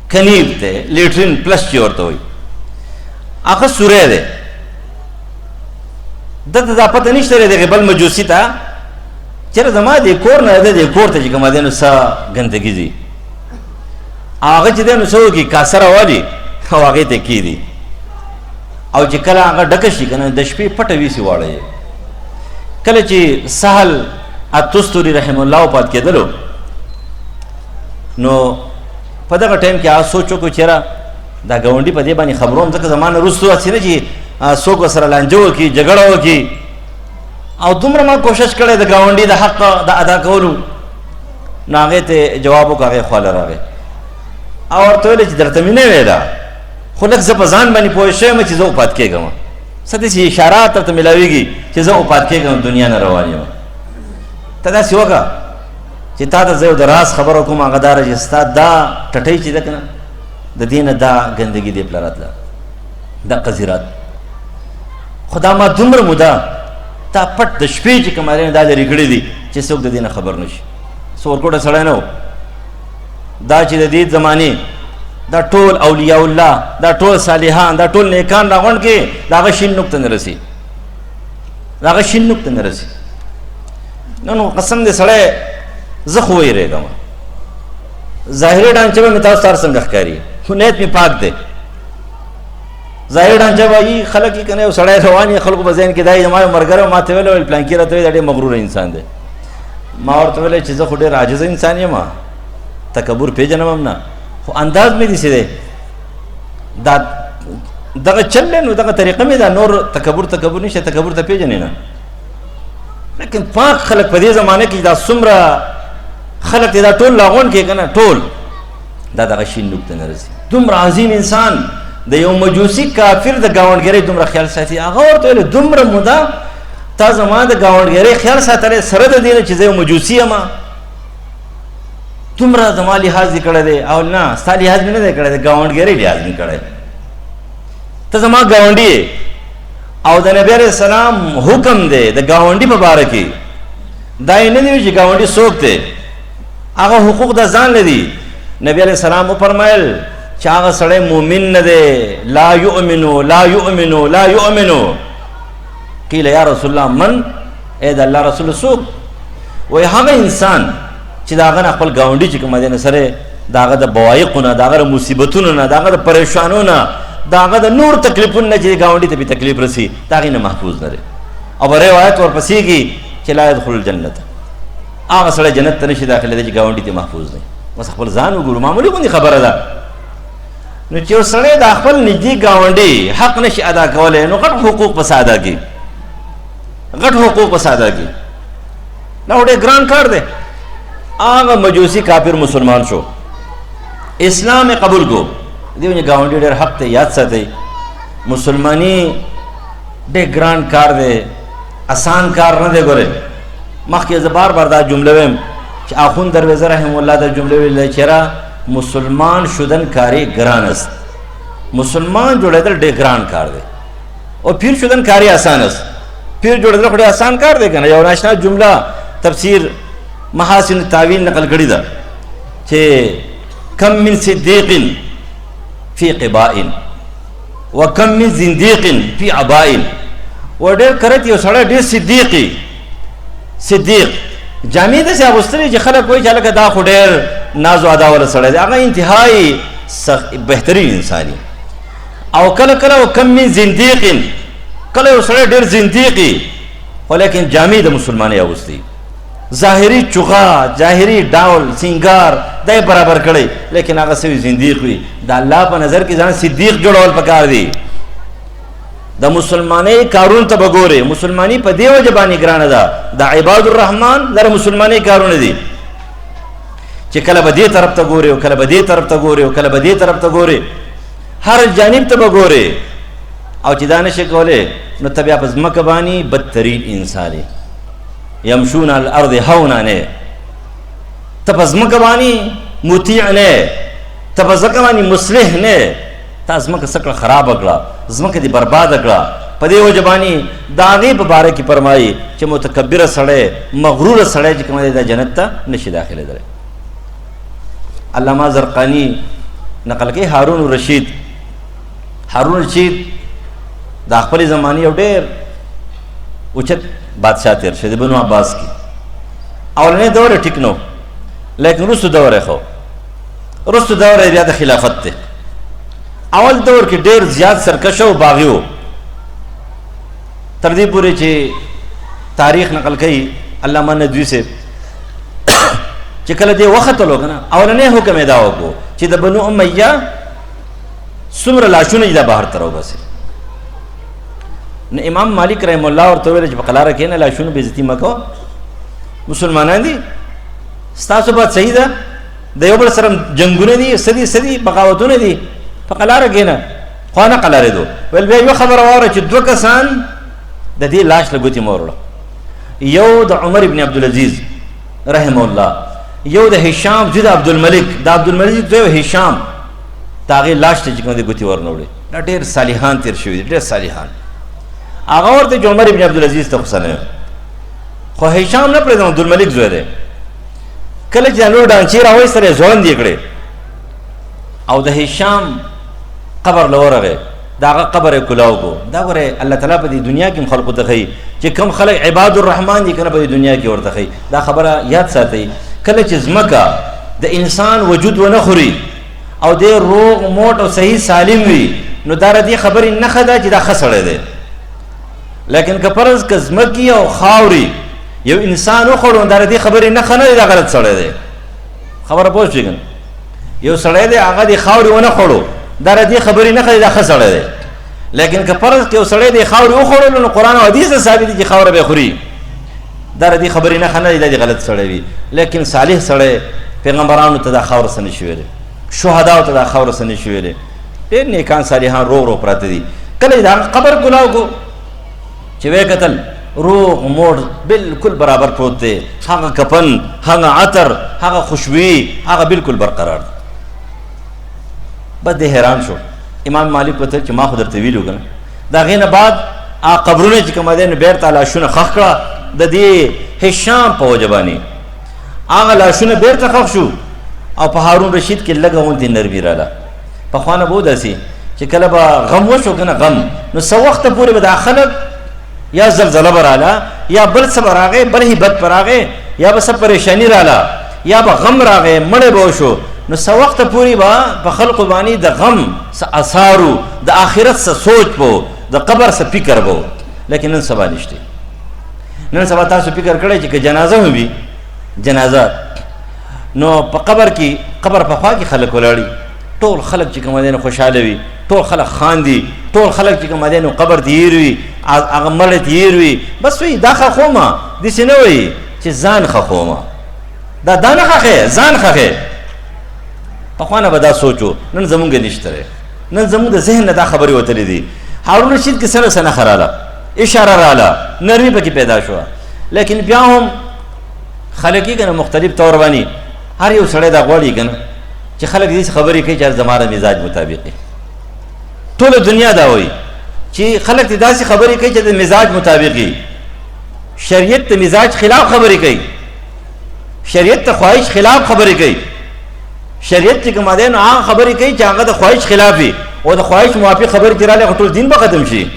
کنیب دی، لیټرین پلس چې ورته وایي، هغه سوری دی. دته دا پته نشته دی دغې بل مجوسي ته چېرې زما دې کور نه ده، دې کور ته چې کومه دی نو څه ګندګي ځي. هغه چې دی نو څه وکړي، کاسه راوالي او هغې ته کېږدي، او چې کله هغه ډکه شي که نه د شپې پټه ویسي واړه یې. کله چې سهل التستری رحم الله وفات کېدلو نو په دغه ټایم کې هغه سوچ وکړو چېرې دا ګاونډي په دې باندې خبروم، ځکه زما نه وروستو هسې نه چې څوک ورسره لانجه وکړي، جګړه وکړي. او دومره ما کوشش کړی د ګاونډي د حق د ادا کولو. نو هغې ته جواب وکړه، هغې خواله راغی او ورته ویلې چې درته مې نه ویله، خو لږ زه په ځان باندې پوه شوی یم چې زه وفات کېږم، څه داسې اشارات درته میلاویږي چې زه وفات کېږم، دنیا نه روان یم. ته داسې وکړه چې تا ته زه یو د راز خبره کوم، هغه دا ده چې ستا دا ټټۍ چې ده که نه د دینه دا ګندګي دی پلاراتله دا قذرات خدا ما دومره مودا تا پټ د شپې چې کمارین دا لري کړی دي چې څوک د دینه خبر نشي. سورکوټه سړی نه و دا چې د دې زمانې دا ټول اولیاء الله دا ټول صالحان دا ټول نیکان راغونډ کې دا هغه شین نقطه نه رسي دا هغه شین نقطه نه رسي. نو قسم دې سړی زه خو ویرېږم ظاهري ډانچه به مې تاسو سره څنګه ښکاري خو نیت مې پاک دی. ظاهري ډانچه به وایي خلک یې که نه یو سړی روان یې خلکو په ذهن کې دا زما یو ملګری ما ته ویل ویل پلانکي راته وایي دا ډېر مغرور انسان دی. ما ورته ویلی چې زه خو ډېر عاجزه انسان یم تکبر پیژنم هم نه خو انداز مې داسې دی دا دغه چل دی نو دغه طریقه مې ده نور تکبر نشته تکبر ته پیژنې نه. لیکن پاک خلک په دې زمانه کې دا څومره خلک دی دا ټول لاغون کې که نه ټول دا دغه شین نقطه نه رسي. دومره عظیم انسان د یو مجوسي کافر د ګاونډګرۍ دومره خیال ساتي. هغه ورته ویل دومره موده تا زما د ګاونډګرۍ خیال ساتلی سره د دې نه چې زه یو مجوسي یم دومره زما لحاظ دې کړی دی او نه ستا لحاظ مې نه دی کړی د ګاونډګرۍ لحاظ مې کړی ته زما ګاونډي او د نبی علیہ السلام حکم دی د ګاونډي په باره کې دا یې نه دی چې ګاونډي څوک دی هغه حقوق د ځان لري. نبی علیہ السلام وفرمایل چې هغه سړی مؤمن نه دی لا یؤمنو لا یؤمنو لا یؤمنو. قیل یا رسول الله من اے د الله رسول څوک وایي هغه انسان چې د هغه نه خپل ګاونډي چې کوم دی نه سره د هغه د بوایقو نه د هغه د مصیبتونو نه د هغه د پریشانو نه د هغه د نور تکلیفونو نه چې ګاونډي ته به تکلیف رسي د هغې نه محفوظ نه دی. او به روایت ورپسې کي چې لا يدخل الجنت هغه سړی جنت ته نشي داخله دی چې ګاونډي ته محفوظ دی. بس خپل ځان وګورو معمولي غوندې خبره ده. نو چې یو سړی د خپل نږدې ګاونډي حق نشي ادا کولی نو غټ حقوق پس ادا کړي غټ حقوق پس ادا کړي دا ډېر ګران کار دی. هغه مجوسي کافر مسلمان شو اسلام قبول کو دیو نه ګاونډي ډېر حق ته یاد ساتي. مسلمانی ډېر ګران کار دی آسان کار نه دی. ګوره مخکې زه بار بار دا جمله ویم چې آخوند درویزه رحم الله دا جمله ویلی چې را مسلمان شدن کاری گران است مسلمان جوړېدل ډېر ګران کار دی او پیر شدن کاری آسان است. پیر جوړېدل خو ډېر آسان کار دی که نه. یو ناشنا جمله تفسیر محاسن التاویل نقل کړې ده چې کم من صدیق فی قباء و کم من زندیق فی عباء. و ډېر کرت یو سړی ډېر صدیق جامع داسې اغوستلې چې خلک وایي چې هلکه دا خو ډېر ناز و ادا والا سړی دی. هغه انتهایي بهترین انساني. او کله کله و کم من زندیق کله یو سړی ډېر زندیقي خو لیکن جامع د مسلمانۍ اغوستي ظاهري چغا ظاهري ډول سینګار دا یې برابر کړی لیکن هغه سوي زندیق وي. د الله په نظر کې ځان صدیق جوړول پکار دی. د مسلمانۍ کارون ته به ګورې مسلماني په دې وجه باندې ګرانه ده. د عباد الرحمن دا مسلمانۍ کارونه دي چې کله به دې طرف ته ګورې او کله به دې طرف ته ګورې او کله به دې طرف ته ګورې هر جانب ته به ګورې او چې دا نشې کولی نو ته بیا په ځمکه باندې بدترین انسان یې. یمشون علی الارض هونا نه ته په ځمکه باندې مطیع نه ته په ځمکه باندې مصلح نه تا ځمکه څه کړه خرابه کړه ځمکه دې برباده کړه. په دې وجه باندې د هغې په باره کې فرمایي چې متکبره سړی مغروره سړی چې کوم دی دا جنت ته نشي داخلېدلی. علامه زرقاني نقل کوي هارون رشید د خپلې زمانې یو ډېر اوچت بادشاه تیر شو د بنو عباس کې. اولنی دور یې ټیک نو لیکن وروستو دور یې ښه وروستو دور یې بیا د خلافت دی. اول دور کې ډېر زیات سرکشه او باغي و تر دې پورې چې تاریخ نقل کوي علامه ندوي صاحب چې کله دې وختلو که نه اولنی حکم یې دا وکړو چې د بنو امیه څومره لاشونه یې دا بهر ته راوباسي. نو امام مالک رحم الله ورته ویل چې په قلاره کښېنه لاشونو بې عزتي مه کوه مسلمانان دي ستاسو بات صحیح ده د یو بل سره جنګونه دي څه دي بغاوتونه دي په قلاره کښېنه خوا نه قلارېدو. ویل بیا یوه خبره واوره چې دوه کسان د دې لاش له ګوتې مه وروړه. یو د عمر ابن عبدالعزیز رحمه الله یو د هشام زوی د عبدالملک د عبدالملک زوی هشام هغې لاش ته چې کوم دی ګوتې ورنوړې. دا ډېر صالحان تېر شوي دي، ډېر صالحان. هغه ورته چې عمر ابن عبدالعزیز ته خو نه، خو هشام نه پرېږدم، عبدالملک زوی دی. کله چې دا نور ډانچې راوایستلې ځوړند یې کړې او د هشام قبر له ورغې، د هغه قبر یې کلاو کو. دا ګورئ الله تعالی په دې دنیا کې هم خلقو ته ښایي چې کوم خلک عباد الرحمن دي که نه، په دې دنیا کې ورته ښایي. دا خبره یاد ساتئ، کله چې ځمکه د انسان وجود ونه خوري او دی روغ موټ او صحیح سالم وي، نو دا د دې خبرې نښه ده چې دا ښه سړی دی. لیکن که فرض که ځمکې او خاورې یو انسان وخوړو، دا د دې خبرې نښه نه دی دا غلط سړی دی. خبره پوه شوې که نه؟ یو سړی دی هغه د خاورې ونه خوړو، دا د دې خبرې نښه دی دا ښه سړی دی. لیکن که فرض که یو سړی د خاورې وخوړلو، نو قرآن او حدیث ته ثابت دي چې خاوره به خوري، دا د دې خبرې نښه نه دی دا د غلط سړی وي. لیکن صالح سړی پیغمبرانو ته دا خاوره څه نشي ویلی، شهداو ته دا خاوره څه نشي ویلی. ډېر نیکان صالحان روغ روغ پراته دي. کله د هغه قبر کلاو کو چې ویې کتل روغ موړ بالکل برابر پروت دی، هغه کفن، هغه عطر، هغه خوشبویي، هغه بالکل برقرار دی. بس دی حیران شو. امام مالک وته چې ما خو درته ویلو که نه، د هغې نه بعد هغه قبرونه چې کوم دی نو بېرته لاشونه ښخ کړه د دې هشام په وجه باندې. هغه لاشونه بېرته ښخ شو او په هارون رشید کې لږه غوندې نرمي راله. پخوانه به و داسې چې کله به غم وشو که نه، غم نو څه وخته پورې به دا خلک یا زلزله به راله، یا بل څه به راغی، بل هیبت به راغی، یا به څه پریشاني راله، یا به غم راغی، مړی به وشو. نو څه وخته پورې به په خلقو باندې د غم څه اثارو، د آخرت څه سوچ به، د قبر څه فکر به. لیکن نن سبا نشته. نن سبا تاسو فکر کړی چې که جنازه هم وي، جنازه نو په قبر کې، قبر په خوا کې خلک ولاړي، ټول خلک چې کوم دی نو خوشحاله وي، ټول خلک خاندي، ټول خلک چې کوم دی نو قبر ته هیر وي، هغه مړی ته هیر وي. بس وایي دا ښخومه، داسې نه وایي چې ځان ښخومه، دا نه ښخې، ځان ښخې. پخوانه به دا سوچو، نن زمونږ نشته دی. نن زمونږ د ذهن نه دا خبرې وتلې دي. هارون رشید کې سره څه نښه راله، اشاره راله، نرمي پکې پیدا شوه. لیکن بیا هم خلک یې که نه مختلف طور باندې هر یو سړی دا غواړي که نه چې خلک داسې خبرې کوي چې زما د مزاج مطابق وي. ټوله دنیا دا وایي چې خلک دې داسې خبرې کوي چې د مزاج مطابق وي. شریعت ته مزاج خلاف خبرې کوي، شریعت ته خواهش خلاف خبرې کوي. شریعت چې کوم دی نو هغه خبرې کوي چې هغه د خواهش خلاف وي، او د خواهش موافق خبرې چې راغلې ټول دین به ختم شي.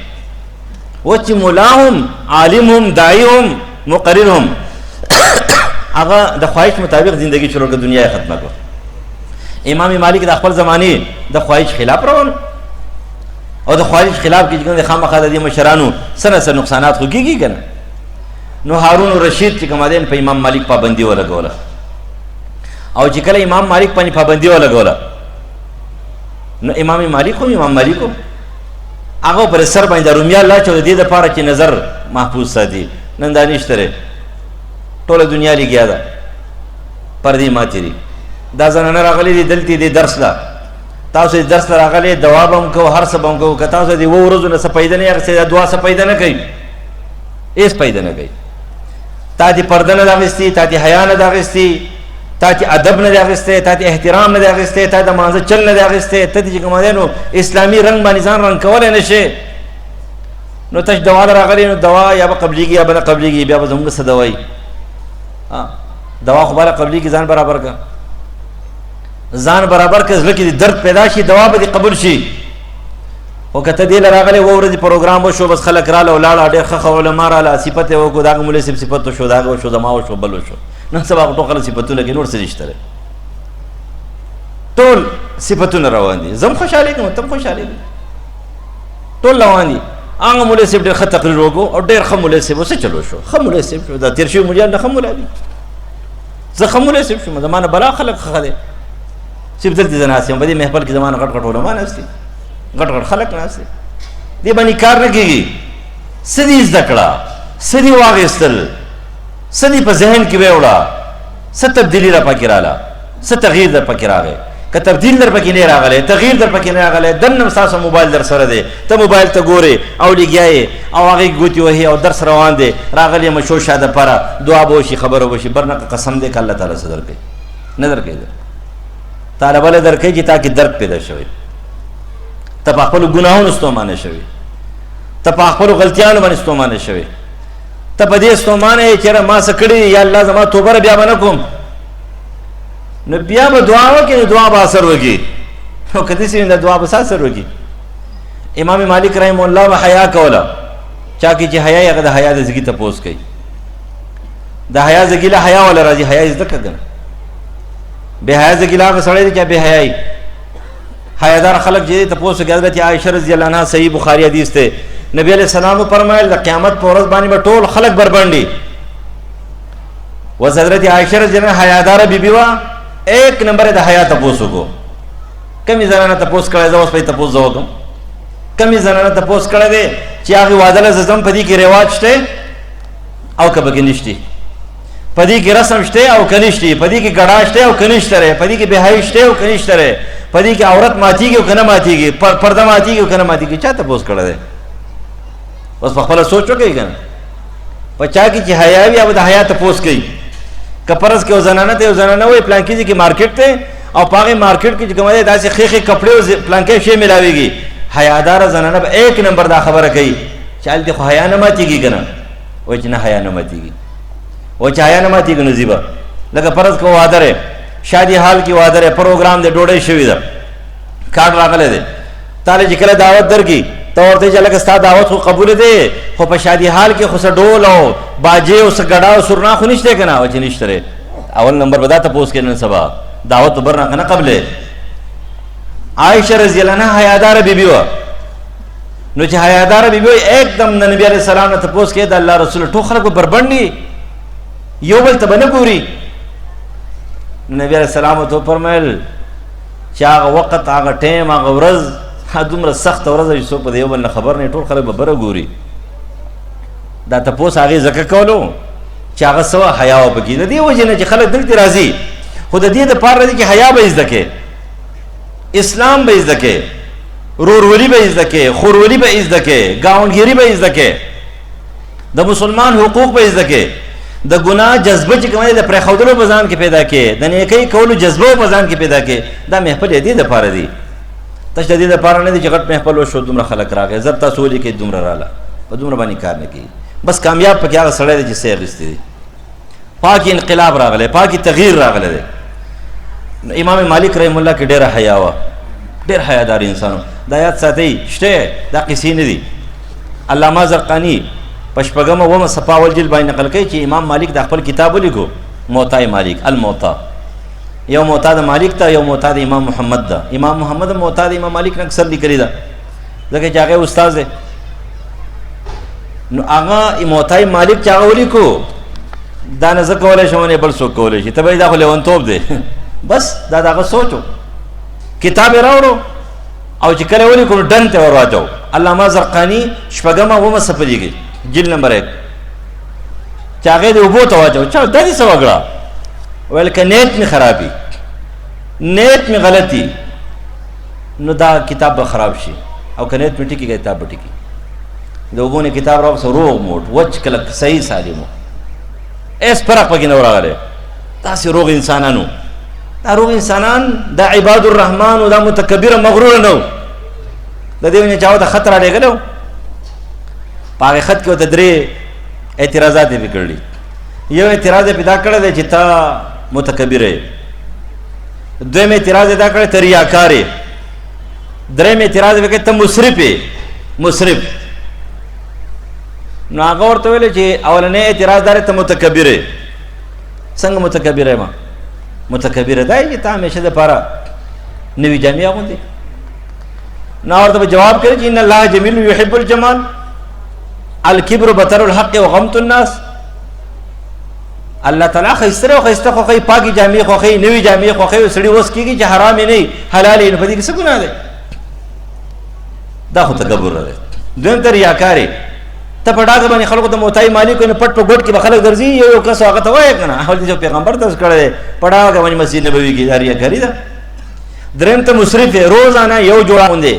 اوس چې ملا هم، عالم هم، داعي هم، مقرر هم، هغه د خواهش مطابق زندگی شروع کړه، دنیا یې ختمه کړه. امام مالک د خپل زمانې د خواهش خلاف روان، او د خواهش خلاف کې چې کوم دی خامخا د دې مشرانو څه نه څه نقصانات خو کېږي که نه. نو هارون رشید چې کوم دی په امام مالک پابندي ولګوله، او چې کله امام مالک باندې پابندي ولګوله، نو امام مالک هم امام مالک هم هغه پر سر باندې د رومیا الله چې د دې دپاره چې نظر محفوظ ساتي. نن دا نشته دی، ټوله دنیا لګیا ده، پردې ماتې دي. دا زنانه راغلي دي دلته دې درس له، تاسو یې درس له راغلي، دوا به هم کوو، هر څه به هم کوو، که تاسو د 2 ورځو نه څه پیدا نه اخیستې، دا دعا څه پیدا نه کوي، هېڅ پیدا نه کوي. تا دې پرده نه ده اخیستې، تا دې حیا نه ده اخیستې، تا دې ادب نه ده اخیستی، تا دې احترام نه ده اخیستی، تا د مانځه چل نه ده اخیستی، ته دې چې کوم دی نو اسلامي رنګ باندې ځان رنګ کولی نه شې. نو تش دوا له راغلې، نو دوا یا به قبلېږي یا به نه قبلېږي، بیا به زموږ څه دوا وي. دوا خو بالا قبلېږي، ځان برابر که، ځان برابر که، زړه کې دې درد پیدا شي، دوا به دې قبول شي. خو که ته دې له راغلې 2 ورځې پروګرام وشو، بس خلک راله ولاړه، ډېر ښه علما راله، صفت یې وکړو، د هغه مولوي صاحب صفت وشو، د هغه وشو، زما وشو، بل وشو. نن سبا ټول خلک صفتونه کوي، نور څه نشته دی، ټول صفتونه روان دي. زه هم خوشحالي کوم، ته هم خوشحالي کوې، ټول روان دي. هغه مولوي صاحب ډېر ښه تقریر وکړو، او ډېر ښه مولوي صاحب څه چلو شو، ښه مولوي صاحب شو. دا تېر شوي مولویان نه ښه مولوي دي، زه ښه مولوي صاحب شوم، زما نه بلا خلک ښه دی. صرف دلته زه ناست یم، په دې محفل کې زما نه غټ غټ علما ناست دي، غټ غټ خلک ناست دي، دې باندې کار نه کېږي. څه دې زده کړه، څه دې واخېستل، څه دې په ذهن کې ویوړه، څه تبدیلي را پکې راله، څه تغییر در پکې راغی. که تبدیل در پکې نه راغلی، تغییر در پکې نه راغلی، دننه ستاسو موبایل در سره دی، ته موبایل ته ګورې او لګیا یې او هغې ګوتې وهي او درس روان دی، راغلی یم شوشا دپاره، دعا به وشي، خبره وشي، برنه قسم دی که الله تعالی څه درکوي، نه درکوي. تعالی بل درکې چې تا کې درد پیدا شوی، ته په خپل ګناهونو ستومانه شوی، ته په خپل غلطیانو باندې ستومانه شوی، ته په دې ستومانه چې را ما څه کړی یا الله زما توبه بیا باندې کوم، نو بیا به دعا وکړي، دعا به اثر وکړي. نو کدی سي د دعا به اثر وکړي. امام مالک رحم الله حیا کولا، چا کی چې حیا هغه د حیا د زګی ته پوس کوي، د حیا زګی له حیا ولا راځي، حیا زده کړه به حیا زګی له سړی چې به حیاي حیادار خلق چې ته پوس کوي. حضرت عائشہ رضی الله عنها صحیح بخاری حدیث ته نبی علیہ السلام فرمایل د قیامت پر ورځ باندې به ټول خلق بربندي. و حضرت عائشہ رضی الله عنها حیادار بیبی وا ایک نمبر د حیا ته پوسو کو، کمی زنانه ته پوس کړه، زوس په ته پوس زوګم، کمی زنانه ته پوس کړه دې چې هغه وادله زم پدی کې رواج شته او کبه کې نشتی، پدی کې رسم شته او کنيشتي، پدی کې ګډا شته او کنيشتره، پدی کې بهای شته او کنيشتره، پدی کې عورت ماتيږي او کنه ماتيږي، پرده ماتيږي او کنه ماتيږي. چاته پوس کړه دې بس په خپل سوچ وکړئ کنه پچا کی چې حیا وي او د حیا ته پوس کوي. کپرس کې زنانه ته زنانه وي پلان کې چې مارکیټ ته او پاغه مارکیټ کې کومه داسې خېخې کپڑے او پلان کې شی ملاويږي، حیادار زنانه به ایک نمبر دا خبره کوي چال دې خو حیا نه ماتيږي کنه، و چې نه حیا نه ماتيږي، و چې حیا نه ماتيږي نو زیبا لکه فرض کو وادره شادي حال کې وادره پروګرام دې ډوډۍ شوی دا کارت راغله دې تعالی چې کله دعوت درکې تو ورته چې لکه ستا دعوت خو قبول دی، خو په شادي حال کې خو ډول او باجه او سګړا او سرنا خو نشته کنه، او چې نشته اول نمبر بدا ته پوس کړي سبا دعوت برنا کنه قبل. عائشہ رضی اللہ عنہا حیادار بیبی و، نو چې حیادار بیبی و ایک دم نبی علیہ السلام ته پوس کړي د الله رسول ټول خلک بربندي یو بل ته باندې ګوري. نبی علیہ السلام ته فرمایل چې هغه وخت هغه ټیم هغه ورځ دومره سخت ورځ چې په دیو باندې خبر نه ټول خلک به بره ګوري. دا تاسو هغه زکه کولو چې هغه سوا حیا او بګی د دې وجه نه چې خلک دلته راځي، خو د دې د پاره راځي چې حیا به عزت کې، اسلام به عزت کې، رورولي به عزت کې، خورولي به عزت کې، گاونګيري به عزت کې، د مسلمان حقوق به عزت کې، د ګناه جذبه چې کومه د پرې خودلو بزان کې پیدا کې، د نیکی کولو جذبه بزان کې پیدا کې، دا محفل دې د پاره دی. تشدید لپاره نه دي چې غټ محفل وشو دومره خلک راغی زر تاسو ولي کې دومره رااله په دومره باندې کار نه کوي، بس کامیاب پکې هغه سړی دی چې سیر رسېدي، پاکي انقلاب راغلی، پاکي تغییر راغلی دی. امام مالک رحم الله کې ډېره حیا وه، ډېر حیادار انسانو. دا یاد ساتئ شته دا قصې نه دي. علامه زرقاني په شپږمه اومه صفحه اول جلد باندې نقل کوي چې امام مالک د خپل کتاب ولیکو موطا مالک الموطا، یو موطا د مالک ته، یو موطا د امام محمد ده. امام محمد موطا د امام مالک نه اکثر لیکلي ده ځکه چې هغه استاد دی. نو هغه موطا مالک چې هغه ولیکو دا نه زه کولی شم نه بل څوک کولی شي، ته به دا خو لیونتوب دی بس دا دغه سوچو کتاب یې راوړو او چې کله ولیکو نو ډن ته ور واچو. علامه زرقاني شپږمه اومه صفحه لیکي جلد نمبر 1 چې هغه دې اوبو ته واچو. چا دا دې څه وکړه؟ ویل که نیت می خرابی، نیت می غلطی نو دا کتاب به خراب شي، او که نیت می ټیکی کتاب به ټیکی. د اوبو نه کتاب راو روغ موټ وچ کلک صحیح سالمو اس فرق پکې نه راغلی. تاسې روغ انسانانو، دا روغ انسانان دا عباد الرحمن او دا متکبر مغرور نه و. د دې ونه چاو د خطر لګلو په هغه خط کې د درې اعتراضات یې وکړي. یو اعتراض پیدا کړی دی چې تا متکبر یې، دویم اعتراض پیدا کړی ته ریاکار یې، دریم اعتراض وکړي ته مسرف یې، مسرف. نو هغه ورته ویل چې اولنی اعتراض دار ته متکبر یې. څنګه متکبر یم؟ متکبر دی چې تا همیشه دپاره نوي جامې اغوندې. نو ورته به جواب کوي چې ان الله جمیل یحب الجمال الکبر بطر الحق وغمت الناس. الله تعالی خیسته او خیسته خوخی، پاکی جامې خوخی، نوي جامې خوخی، سړي وس کېږي چې حرام نه حلال نه، په دې کې څه ګناه دی؟ دا خو تکبر دی. دویم ته ریاکار یې، ته په ډاګه باندې خلکو ته موطا مالک نه پټ په ګوټ کې به خلک درځي، یو کس هغه ته وایي که نه اول دې پیغمبر درس کړی دی په ډاګه باندې مسجد نبوي کې، دا ریاکاري ده. دریم ته مسرف یې، روزانه یو جوړه اغوندې.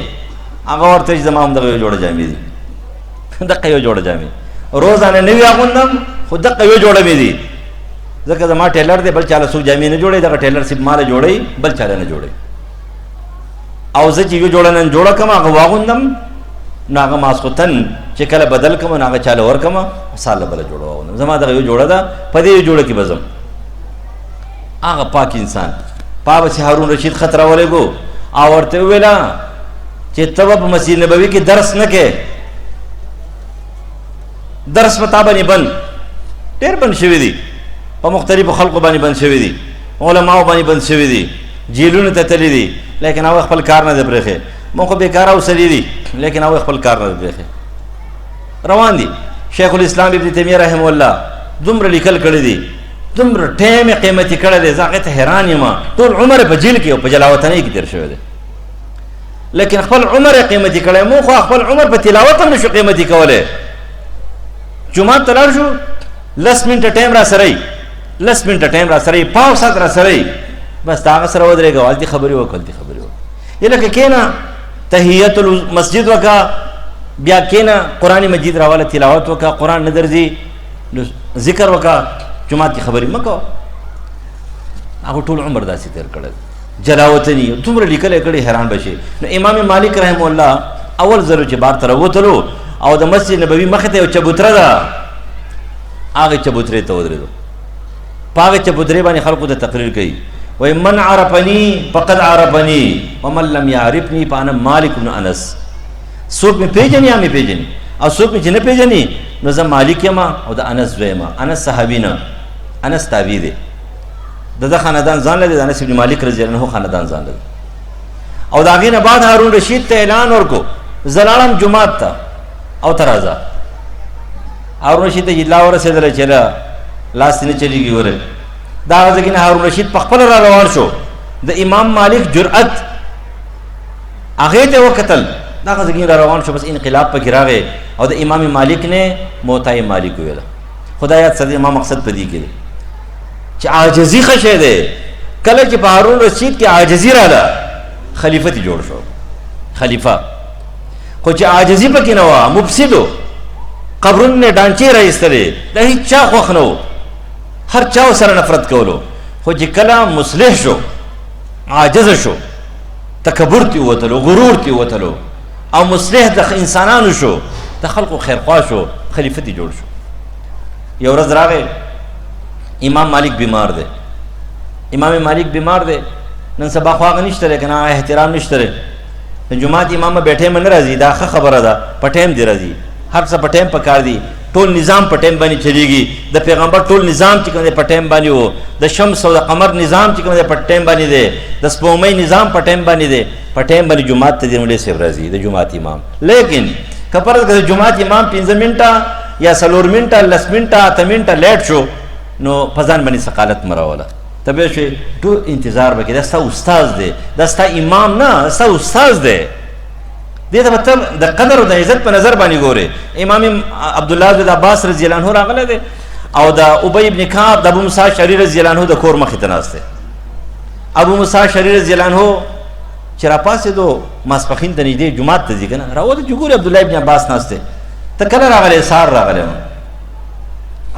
هغه ورته چې زما همدغه یو جوړه جامې دي، دقه یو جوړه جامې روزانه نوي اغوندم، خو دقه یو جوړه مې دي. ځکه زما ټیلر دی بل چاله څوک جامې نه جوړوي دغه ټیلر صرف ماله جوړوي بل چاله نه جوړوي او زه چې یو جوړه نن جوړه کړم هغه واغوندم نو هغه ماسخوتن چې کله بدل کړم نو هغه چاله ورکړم ساله بله جوړه واغوندم زما دغه یو جوړه ده په دې یو جوړه کې به ځم هغه پاک انسان پاپسې هارون رشید خط راولېږو او ورته وویله چې ته به په مسجد نبوي کې درس نه کې درس په تا باندې بند ډېر بند شوي دي په مختلفو خلقو باندې بند شوي دي علماو باندې بند شوي دي جیلونو ته تللي دي لیکن هغوی خپل کار نه دی پرېښی مونږ خو بېکاره اوسلي دي لیکن هغوی خپل کار نه دی پرېښی روان دي شیخ الاسلام ابن تیمیه رحمه الله دومره لیکل کړي دي دومره ټیم یې قیمتي کړی دی زه هغې ته حیران یم ټول عمر یې په جیل کې او په جلاوطنۍ کې تېر شوی دی لیکن خپل عمر یې قیمتي کړی مونږ خو خپل عمر په تلاوت هم نشو قیمتي کولی جومات ته لاړ شو 10 منټه ټایم را سره 10 منټه ټایم را سره 5 ساعت را سره بس د هغه سره ودرېږه هلتې خبرې وکړه هلتې خبرې وکړه یا لکه کښېنه تحیت المسجد وکړه بیا کښېنه قرآن مجید راواله تلاوت وکړه قرآن نه درځي نو ذکر وکړه جومات کې خبرې مه کوه هغه ټول عمر داسې تېر کړی جلاوطني دومره لیکلی کړی حیران به شي نو امام مالک رحمه الله اول ځل چې بار ته راوتلو او د مسجد نبوي مخې ته یو چبوتره ده هغې چبوترې ته ودرېدو په هغې چبوترې باندې خلکو ته تقریر کوي وایي من عرفني فقد عرفني ومن لم يعرفني فانا مالک بن انس څوک مې پېژني یا مې پېژني او څوک مې چې نه پېژني نو زه مالک یم او د انس زوی یم انس صحابي نه انس تابعي دی د خاندان ځان لري د انس بن مالک رضی الله عنه خاندان ځان لري او د هغې نه بعد هارون رشید ته اعلان ورکړو زه لاړم جومات ته او ته راځه هارون رشید ته اطلاع ورسېدله چې لاس نه چلېږي ورې دا هغه ځای کې نه هارون رشید په خپله را روان شو د امام مالک جرأت هغې ته وکتل دا هغه ځای کې را روان شو بس انقلاب پکې راغی او د امام مالک نه موطا مالک ویله خدا یاد ساتي ما مقصد په دې کې دی چې عاجزي ښه شی دی کله چې په هارون رشید کې عاجزي راله خلیفه تی جوړ شو خلیفه خو چې عاجزي پکې نه وه مفسدو قبرونو نه ډانچې را ایستلې د هېچ چا خوښ نه و هر چا سره نفرت کولو خو چې کله مصلح شو عاجزه شو تکبر تی ووتلو غرور تی ووتلو او مصلح د انسانانو شو د خلقو خیرخوا شو خلیفه تی جوړ شو یو ورځ راغی امام مالک بیمار دی امام مالک بیمار دی نن سبا خو هغه نشته دی که نه احترام نشته دی د جومات امام به بېټیم نه راځي دا ښه خبره ده په ټایم دی راځي هر څه په ټایم پکار دي ټول نظام په ټایم باندې چلیږي د پیغمبر ټول نظام چې کوم دی په ټایم باندې و د شمس او د قمر نظام چې کوم دی په ټایم باندې دی د سپوږمۍ نظام په ټایم باندې دی په ټایم باندې جومات ته دی مولوي صاحب راځي د جومات امام لیکن که فرض کړه د جومات امام 15 منټه یا 4 منټه 10 منټه 8 منټه لیټ شو نو په ځان باندې ثقالت مه راوله ته به شوې ټول انتظار به کوې دا ستا استاذ دی دا ستا امام نه ستا استاذ دی دې ته به ته د قدر او د عزت په نظر باندې ګورې امام عبدالله بن عباس رضی الله عنه راغلی دی او د ابی ابن کعب د ابو موسی اشعري رضی الله عنه د کور مخې ته ناست دی ابو موسی اشعري رضی الله عنه چې راپاڅېدو ماسپښین ته نږدې جومات ته ځي که نه راوته چې ګورې عبدالله ابن عباس ناست دی ته کله راغلی سهار راغلی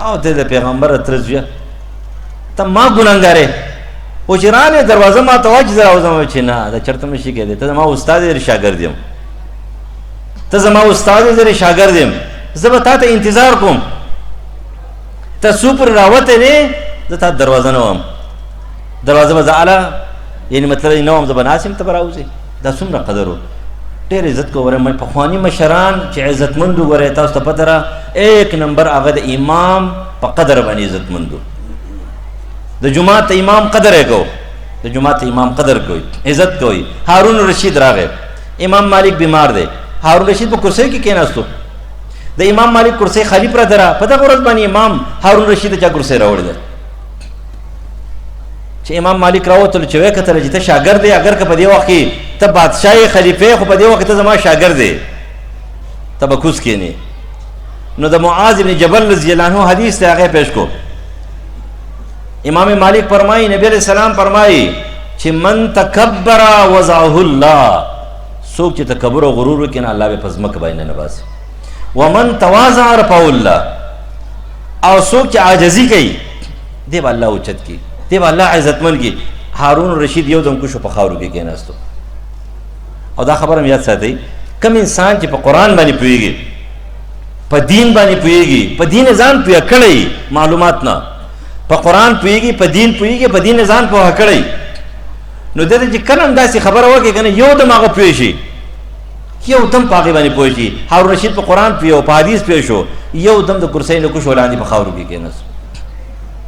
او ته د پیغمبر تره زویه ته ما ګنهګارې خو چې رانې دروازه ما ته وایه چې زه راوځم چې نه دا چېرته نه شي کېدی ته زما استاد یې شاګرد یم ته زما استاد یې زه شاګرد یم زه به تا ته انتظار کوم ته څو پورې راوتی نه زه تا دروازه نه وم دروازه به زه اعلی یعنې مطلب نه وم زه به ناست یم ته به راوځې دا څومره قدر و ډېر عزت کو وره پخواني مشران چې عزتمند وره تاسو ته پته را 1 نمبر هغه د امام په قدر باندې عزتمند د جماعت امام قدر یې کو د جماعت امام قدر کوي عزت کوي هارون رشید راغی امام مالک بیمار دی هارون رشید په کرسۍ کې کېناستو د امام مالک کرسۍ خالی پرته ده په دغه ورځ باندې امام هارون رشید چا کرسۍ راوړې ده چې امام مالک راوتلو چې ویې کتله چې ته شاګرد یې اگر که په دې وخت کې ته بادشاه یې خلیفه یې خو په دې وخت کې ته زما شاګرد یې ته به کوز کښېنې نو د معاذ بن جبل رضی الله عنه حدیث دی هغه پیش کو امام مالک فرمایي نبی علیہ السلام فرمایي چې من تکبر وضعه الله څوک چې تکبر او غرور وکړي نه الله به په ځمکه باندې نه باسي ومن تواضع رفعه الله او څوک چې عاجزي کوي دی به الله اوچت کی، دی به الله عزتمن کی. هارون رشید یو دم کو شو په خاورو کې کېناستو. او دا خبره یاد ساتئ، کم انسان چې په قرآن باندې پوهېږي، په دین باندې پوهېږي، په دین ځان پوهه کړی، معلومات نه، په قرآن پوهېږي، په دین پوهېږي، په دین ځان پوهه کړی، نو دته چې کله هم داسې خبره وکړي که نه یو دم هغه پوه شي، یو دم په هغې باندې پوه شي. هارون رشید په قرآن پوه او په حدیث پوه شو، یو دم د کرسۍ نه کوشو لاندې په خاورو کې کېناستو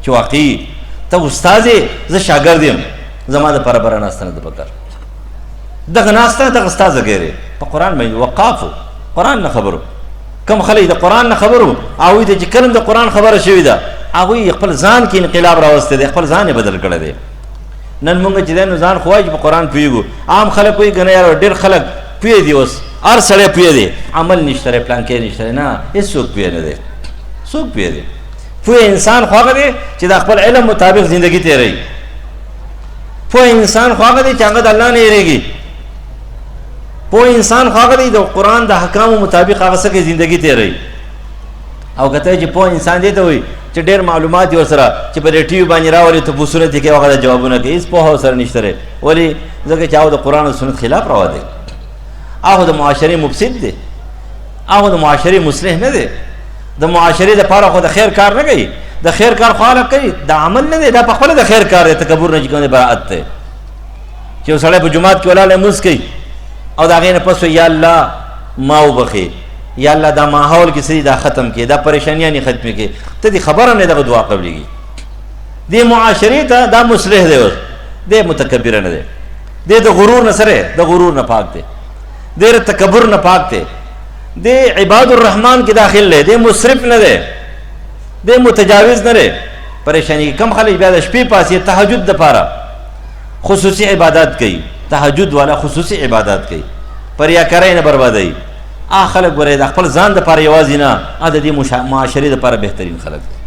چې واقعي ته استاد یې، زه شاګرد یم، زما دپاره بره ناسته نه ده پکار. دغه ناسته دغه ستا ځګی دی په قرآن باندې وقاف و، قرآن نه خبرو. کم خلک د قرآن نه خبرو، هغوی ته چې کله د قرآن خبره شوې ده هغوی خپل ځان کې انقلاب راوستی دی، خپل ځان یې بدل کړی دی. نن مونږ چې دی نو ځان خو وایي چې په قرآن پوهېږو، عام خلک وایي که نه یاره ډېر خلک پوهې دي، اوس هر سړی پوهې دی، عمل نشته دی، پلانکې نشته دی. نه، هېڅوک پوهې نه دی، څوک پوهې دی؟ پوهې انسان خو هغه دی چې د خپل علم مطابق زندگی تېروي. پوهې انسان خو هغه دی چې هغه د الله نه یېرېږي. پوه انسان خو هغه دی د قرآن د احکامو مطابق هغه څه کې زندگی تېروي. او که ته چې پوه انسان دی ته وایي چې ډېر معلومات دي ورسره چې په دې ټي وي باندې راولي تپوسونه دې کوي، هغه د جوابونه کوي، هېڅ پوهه ورسره نشته دی. ولې؟ ځکه چې هغه د قرآن او سنت خلاف روا دی، هغه د معاشرې مفسد دی، هغه د معاشرې مصلح نه دی. د معاشرې دپاره خو د خیر کار نه کوي، د خیر کار خو خلک کوي، د عمل نه دی، دا په خپله د خیر کار دی. تکبر نه چې کوم دی براعت دی، چې یو سړی په جومات کې ولاړ لمونځ کوي او د هغې نه پس یا الله ما وبخې، یا الله دا ماحول کې څه دا ختم کړي، دا پریشانیانې ختمې کړي، ته دې خبره نه دغه دعا قبلېږي. دې معاشرې ته دا مصلح دی، اوس دی متکبره نه دی، دی د غرور نه سره د غرور نه پاک دی، دی د تکبر نه پاک دی، دی عباد الرحمن کې داخل دی، دی مصرف نه دی، دی متجاوز نه دی. پریشانی کم خلک بیا د شپې پاسې تهجد دپاره خصوصي عبادات کوي، تهجد والا خصوصي عبادات کوي، پر یا کرای نه بربادوي. خلک ګورئ د خپل ځان دپاره یوازې نه، د دې معاشرې دپاره بهترین خلک دي،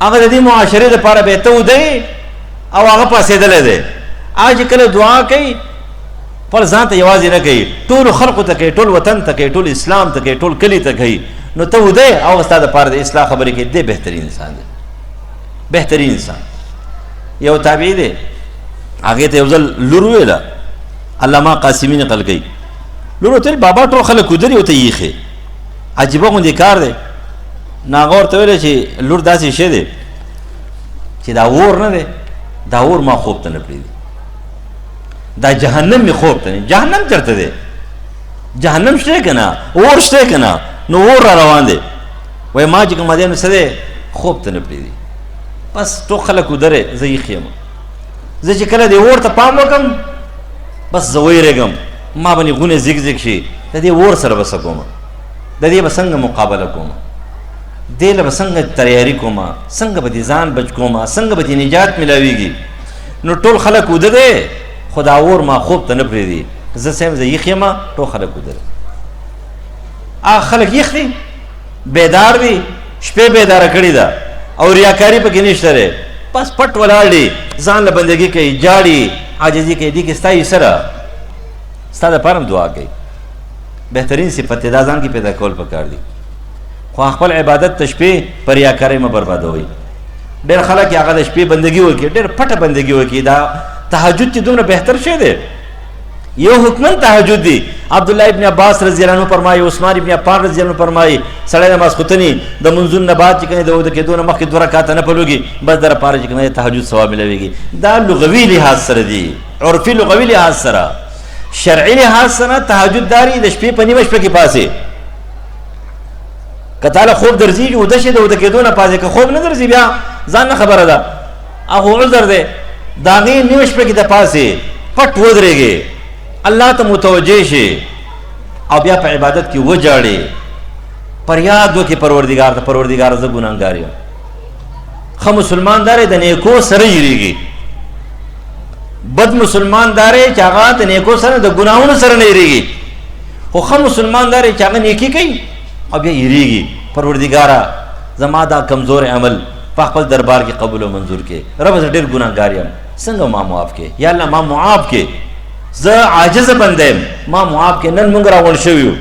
هغه د دې معاشرې دپاره بهته ودی او هغه پاسېدلی دی. هغه چې کله دعا کوي خپل ځان ته یوازې نه کوي، ټولو خلقو ته کوي، ټول وطن ته کوي، ټول اسلام ته کوي، ټول کلي ته کوي. نو ته ودی او ستا دپاره د اصلاح خبرې کوي، دی بهترین انسان دی، بهترین انسان. یو تابعي دی، هغې ته یو ځل لور وویله، علامه قاسمي نقل کوي، لور ورته ویل بابا ټول خلک ودري ورته یېښې، عجیبه غوندې کار دی. نو هغه ورته ویله چې لور داسې شی دی چې دا اور نه دی، دا اور ما خوب ته نه پرېږدي، دا جهنم مې خوب ته نه. جهنم چېرته دی؟ جهنم شته که نه؟ اور شته که نه؟ نو اور را روان دی. وایي ما چې کومه دی نو څه دی خوب ته نه پرېږدي. بس ټول خلک ودرې، زه یېښ یم، زه چې کله دې اور ته پام وکړم بس زه ویرېږم، ما باندې غونې زیګ زیګ شي، د دې اور سره به څه کومه، د دې به څنګه مقابله کومه، دې له به څنګه تیاري کومه، څنګه به دې ځان بچ کومه، څنګه به دې نجات میلاویږي. نو ټول خلک وده دی، خو دا اور ما خوب ته نه پرېږدي، زه څه یم زه یېښ یم، ټول خلک وده دی. هغه خلک یخ دي، بیدار دي، شپې بیداره کړې ده او ریاکاري پکې نشته دی، بس پټ ولاړ دي، ځان له بندګي کوي، جاړي، عاجزي کوي. دې کې ستا یې سره ستا دپاره هم دعا کوي. بهترین صفت دی، دا ځان کې پیدا کول پکار دي. خو خپل عبادت ته شپې په ریاکارۍ مه بربادوئ. ډېر خلک هغه د شپې بندګي وکړي، ډېر پټه بندګي وکړي. دا تهجد چې دومره بهتر شی دی، یو حکمن تهجد دی. عبدالله ابن عباس رضی الله عنه فرمایي، عثمان ابن عفان رضی الله عنه فرمایي، سړی د ماسخوتنې د منځونو نه بعد چې کوي د وده کېدو نه مخکې 2 رکعاته نفل وکړي، بس در پاره چې کوي تهجد ثواب ملويږي. دا لغوي لحاظ سره دی، عرفي لغوي لحاظ سره. شرعي لحاظ سره تهجد داري د شپې په نیمه شپه کې پاسې، که تعالی خوب درځي وده شي د وده کېدو نه پاسې، که خوب نه درځي بیا ځان نه خبره ده، هغه عذر دی. د هغې نیمه شپه کې د پاسې پټ ودرېږي، الله ته متوجه شي او بیا په عبادت کې وجاړي، فریاد وکړي پروردګار ته، پروردګار زه ګناهګار یم. ښه مسلمان دار د نیکو سره یېرېږي، بد مسلمان دار چې هغه د نیکو سره د ګناهونو سره نه یېرېږي. خو ښه مسلمان دار چې هغه نیکي کوي او بیا یېرېږي، پروردګاره زما دا کمزور عمل په خپل دربار کې قبول او منظور کې، رب زه ډېر ګناهګار یم، څنګه ما معاف کې، یا الله ما معاف کې، زه عاجز بنده یم، ما معاف کې. نن مونږ راغونډ شوي یو،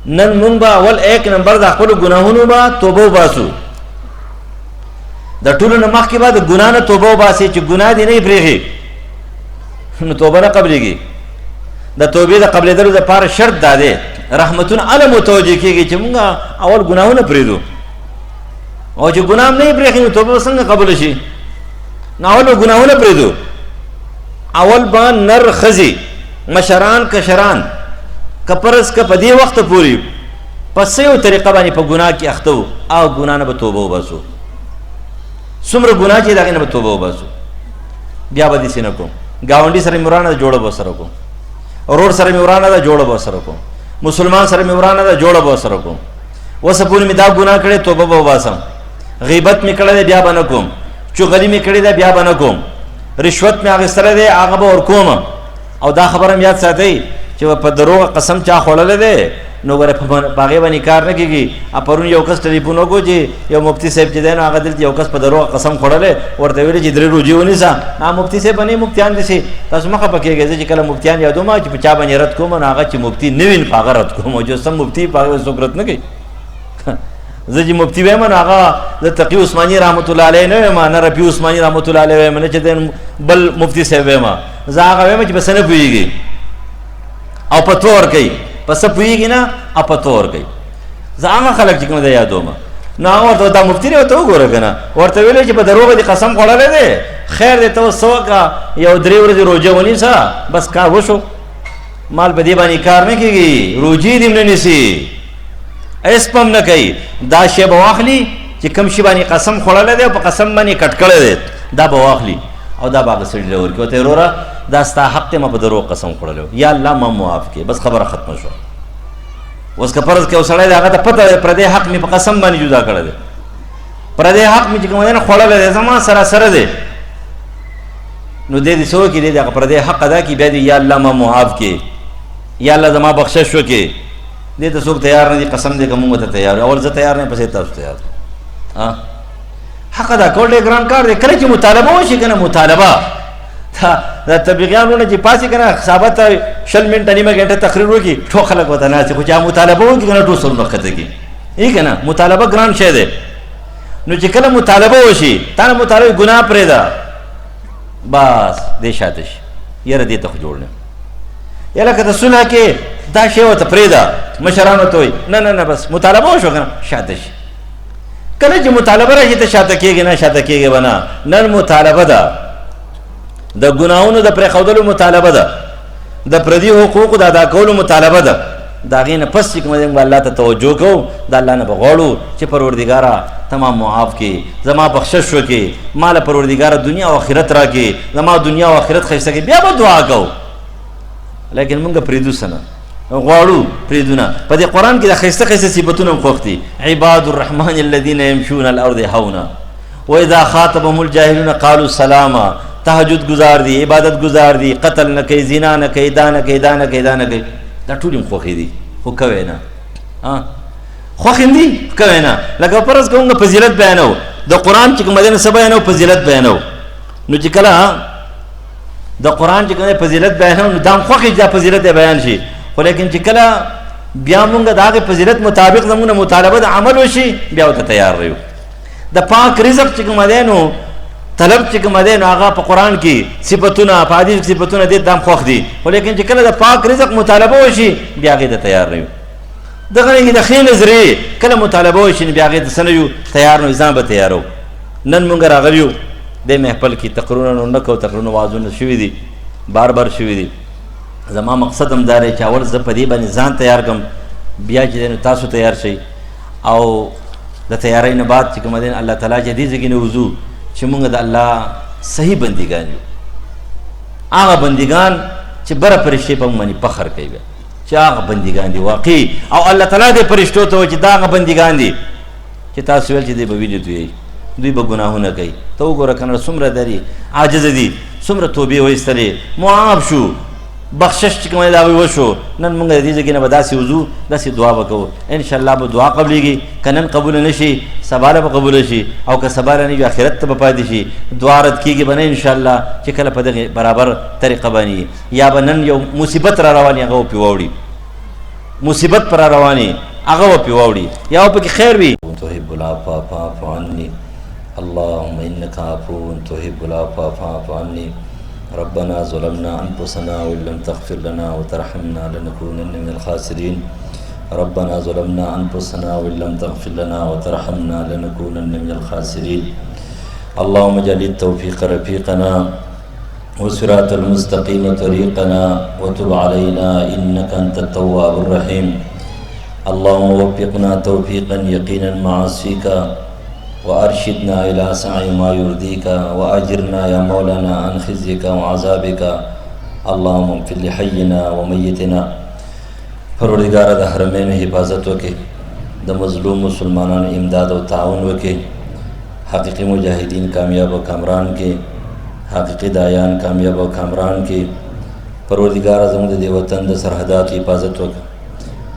نن مونږ به اول 1 نمبر د خپلو ګناهونو به توبه وباسو. د ټولو نه مخکې به د ګناه نه توبه وباسي چې ګناه دې نه پرېږي نو توبه نه قبلېږي. د توبې د قبلېدلو دپاره شرط دا دی رحمتونه هله متوجه کېږي چې مونږ اول ګناهونه پرېږدو او چې ګناه هم نه یې پرېښي نو توبه به څنګه قبوله شي؟ نو اول به ګناهونه پرېږدو. اول به نر ښځې مشران کشران که فرض که په دې وخته پورې په څه یو طریقه باندې په ګناه کې اخته وو او ګناه نه به توبه وباسو. څومره ګناه چې د هغې نه به توبه وباسو. بیا به داسې نه کوم ګاونډي سره مې ورانه ده جوړه به ورسره کوم، ورور سره مې ورانه ده جوړه به ورسره کوم، مسلمان سره مې ورانه ده جوړه به ورسره کوم. اوسه پورې مې دا ګناه کړی توبه به وباسم. غیبت مې کړی دی بیا به نه کوم، چغلي مې کړې ده بیا به نه کوم، رشوت مې اخیستلی دی هغه به ورکوم. او دا خبره مې یاد ساتئ چې په دروغه قسم چا خوړلی دی نو ګوره په هغې باندې کار نه کېږي. پرون یو کس ټلیفون وکړو چې یو مفتي صاحب چې دی نو هغه دلته یو کس په دروغه قسم خوړلی ورته ویلې چې 3 روجې ونیسه. مفتي صاحب به نه مفتیان دي سي تاسو مه خفه کېږئ. زه چې کله مفتیان یادوم چې په چا باندې رد کوم نو هغه چې مفتي نه وي په هغه رد کوم او چې سم مفتي په هغه څوک رد نه کوي. زه چې مفتي وایم نو هغه د تقي عثماني رحمت الله علیه نه وایم نه رفیع عثماني رحمت الله علیه وایم نه چې بل مفتي صاحب وایم. زه هغه وایم چې په څه نه پوهېږي او پتو ورکوي په څه پوهېږي نه او پتو ورکوي. زه هغه خلک چې کوم دی یادوم نو هغه ورته دا مفتي دی ورته وګوره که نه ورته ویلی چې په دروغه دې قسم خوړلی دی خیر دی ته اوس څه وکړه یو 3 ورځې روژه ونیسه بس کار وشو. مال په دې باندې کار نه کېږي، روجې دې هم نه نیسي، ایس پم نه کوي. دا شی به واخلي چې کوم شي باندې قسم خوړلی دی او په قسم باندې کټ کړی دی دا به واخلي او دا به هغه سړي له ورکړي ورته وروره دا ستا حق دی ما په دروغ قسم خوړلی یا الله ما معاف کړي بس خبره ختمه شوه. اوس که فرض کې یو سړی دی هغه ته پته دی پردی حق مې په قسم باندې جدا کړی دی، پردی حق مې چې کوم دی نه خوړلی دی زما سره سره دی نو دی دې څه وکړي دی د هغه پردی حق ادا کړي بیا دې یا الله ما معاف کړي یا الله زما بخشش وکړي. دې ته څوک تیار نه دي قسم دی که مونږ ته تیار اول زه تیار نه یم پسې تاسو تیار. حق ادا کول ډېر ګران کار دی. کله چې مطالبه وشي که نه مطالبه دا تبلیغیانونه چې پاسې که نه صحابه ته 20 منټه نیمه ګنټه تقریر وکړي ټول خلک ورته ناست خو چې مطالبه وکړي که نه ټول سرونه ښکته کړي ای که نه مطالبه ګران شی دی. نو چې کله مطالبه وشي تا نه مطالبه ګناه پرېږده بس دې شاته شي یاره دې ته خو جوړ نه یا لکه د صلح کې دا شی ورته پرېږده مشرانو ته وایي نه نه نه بس مطالبه وشو که نه شاته شي. کله چې مطالبه راشي ته شاته کېږي نه شاته کېږي به نه. نن مطالبه ده د ګناهونو د پرېښودلو مطالبه ده، د پردي حقوقو د ادا کولو مطالبه ده. د هغې نه پس چې کوم دی موږ الله ته توجه کوو د الله نه به غواړو چې پروردګاره ته ما معاف کړي زما بخشش وکړي ما له پروردګاره دنیا او آخرت راکړي زما دنیا او آخرت ښایسته کړي بیا به دعا کوو. لیکن موږ پرېږدو څه نه غواړو پرېږدو نه. په دې قرآن کې د ښایسته ښایسته صفتونه هم خوښ دي. عباد الرحمن الذین یمشون الارض هونا واذا خاطبهم الجاهلون قالوا سلاما. تهجد گزار دی، عبادت گزار دی، قتل نه کوي، زنا نه کوي، دا نه کوي، دا نه کوي، دا نه کوي. دا ټول هم خوښې دي خو کوی نه خوښ هم دي کوی نه. لکه فرض که موږ فضیلت بیانو د قرآن چې کوم دی نه څه بیانو فضیلت بیانو نو چې کله د قرآن چې کوم دی فضیلت بیانو نو دا هم خوښ چې دا فضیلت بیان شي خو لیکن چې کله بیا موږ د هغې فضیلت مطابق زموږ مطالبه د عمل وشي بیا ورته تیار یو. د پاک رزق چې کوم دی نو طلب چې کوم دی نو هغه په قرآن کې صفتونه په حدیث کې صفتونه دې ته هم خوښ دي خو لیکن چې کله د پاک رزق مطالبه وشي بیا هغې ته تیار نه یو. دغه رنګې د ښې نظرې کله مطالبه وشي نو بیا هغې ته څه نه یو تیار نو ځان به تیارو. نن موږ راغلي یو دې محفل کې تقریرونه نو نه کوو تقریرونه وعظونه شوي دي بار بار شوي دي. زما مقصد هم دا دی چې اول زه په دې باندې ځان تیار کړم بیا چې دی نو تاسو تیار شئ او د تیارۍ نه بعد چې کوم دی الله تعالی چې دې ځای کې نه وځو چې مونږ د الله صحیح بندګان یو هغه بندګان چې بره فرشتې په موږ باندې فخر کوي چې هغه بندګان دي واقعي او الله تعالی دې فرشتو ته وایي چې دا هغه بندګان دي چې تاسو ویل چې دوی به وینې دوی به ګناهونه کوي. ته وګوره که نه څومره دري عاجزه دي څومره توبې وایستلې معاف شو بخشش چې کوم دی د هغوی وشو. نن موږ د دې ځای کې نه به داسې وځو داسې دعا به کوو انشاءالله به دعا قبلېږي که نن قبوله نه شي سبا له به قبوله شي او که سبا له نه وي آخرت ته به پاتې شي دعا رد کېږي به نه انشاءالله چې کله په دغې برابر طریقه باندې یا به نن یو مصیبت را رواني هغه به پرې واوړي مصیبت پر را رواني هغه به پرې واوړي یا به پکې خیر وي. تحب العفو فاعف عني اللهم إنك عفو تحب العفو فاعف عني ربنا ظلمنا أنفسنا وإن لم تغفر لنا وترحمنا لنكونن من الخاسرين ربنا ظلمنا أنفسنا وإن لم تغفر لنا وترحمنا لنكونن من الخاسرين اللهم اجعل التوفيق رفيقنا والصراط المستقيم طريقنا وتب علينا إنك أنت التواب الرحيم اللهم وفقنا توفيقا يقينا معاصيك وأرشدنا إلى سعي ما يرضيك وأجرنا يا مولانا عن خزيك وعذابك اللهم اغفر لحينا وميتنا پروردگار د حرمین حفاظت وکي د مظلوم مسلمانانو امداد او تعاون وکي حقیقی مجاهدین کامیاب او کامران کې حقیقی دایان کامیاب او کامران کې پروردگار زموږ د وطن د سرحدات حفاظت وکي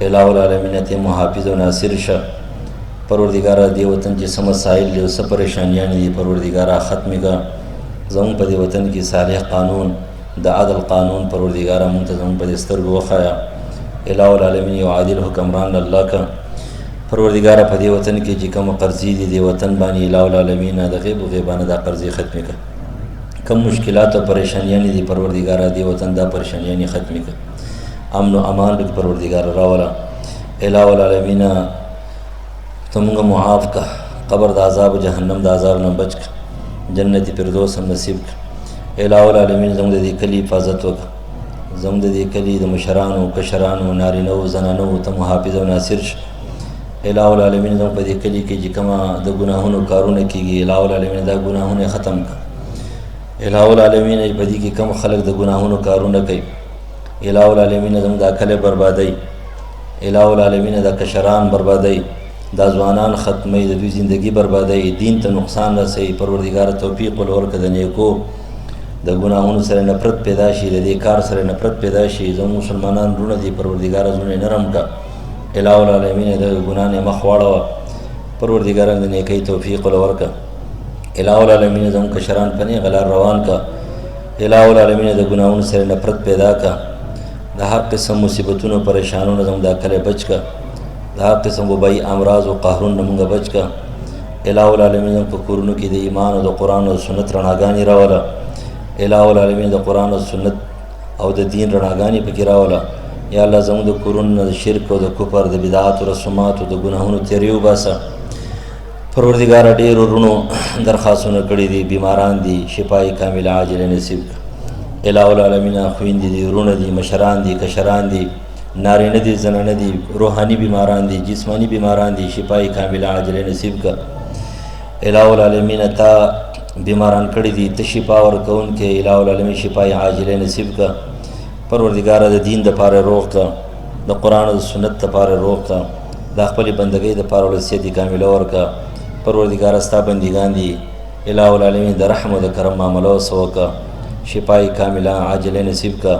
الہ العالمین ته محافظ او ناصر شه پروردگار دی وطن چې سم مسائل له سم پریشانیاں دي پروردگار ختمي کا زموږ په دی وطن کې صالح قانون د عدل قانون پروردگار منتظم په سترګو وخایا الہ العالمین یو عادل حکمران الله کا پروردگار په دی وطن کې چې کوم قرضې دي دی وطن باندې الہ العالمین د غیب او غیبانه د قرضې ختمي کا کم مشکلات او پریشانیاں دي پروردگار دی وطن د پریشانیاں ختمي کا امن و امان به پروردگار راولا الہ العالمین تمغه معاف کا قبر د عذاب جهنم د عذاب نه بچ کا جنت فردوس هم نصیب کا الہ العالمین زموږ د کلی حفاظت وکړه زموږ د کلی د مشرانو کشرانو نارینه او زنانو ته محافظ او ناصر شه الہ العالمین زموږ په دې کلی کې چې کومه د ګناهونو کارونه کیږي الہ العالمین دا ګناهونه ختم کا الہ العالمین په دې کې کم خلق د ګناهونو کارونه کوي الہ العالمین زموږ د کله بربادي الہ العالمین د کشران بربادي دا ځوانان ختمي د دوی زندگی بربادي دین ته نقصان رسي پروردگار توفیق ورکړي د نیکو د ګناهونو سره نفرت پیدا شي د دې کار سره نفرت پیدا شي زموږ مسلمانان رونه دي پروردگار زونه نرم کا الہ العالمین د ګناه نه مخ واړه پروردگار د نیکی توفیق ورکړي الہ العالمین زموږ کشران پني غلار روان کا الہ العالمین د ګناهونو سره نفرت پیدا کا د هر قسم مصیبتونو پریشانونو زموږ د کله بچ کا د هر قسم وبای امراض او قهرون موږ بچ کا الہ العالمین په کورونو کې د ایمان او د قرآن او سنت رڼاګانی راولا الہ العالمین د قرآن او سنت او د دین رڼاګانی پکې راولا یا الله زموږ د کورونو د شرک او د کفر د بدعات او رسومات او د ګناهونو تیریو باسه پروردگار ډېر ورونو درخواستونه کړي دي بیماران دي شفای کامل عاجل نصیب الہ العالمین خويندې دي ورونه دي مشران دي کشران دي نارینه دي زنانه دي روحانی بیماران دي جسمانی بیماران دي شفای کامل عاجل نصیب کا الہ العالمین تا بیماران کړي دي ته شفا ورکون کې الہ العالمین شفای عاجل نصیب کا پروردگار د دین د پاره روغ کا د قرآن او سنت د پاره روغ کا د خپل بندګۍ د پاره ولسیت کامل ورکا پروردگار استا بندگان دي الہ العالمین د رحم او د کرم معاملو سوکا شفای کامل عاجل نصیب کا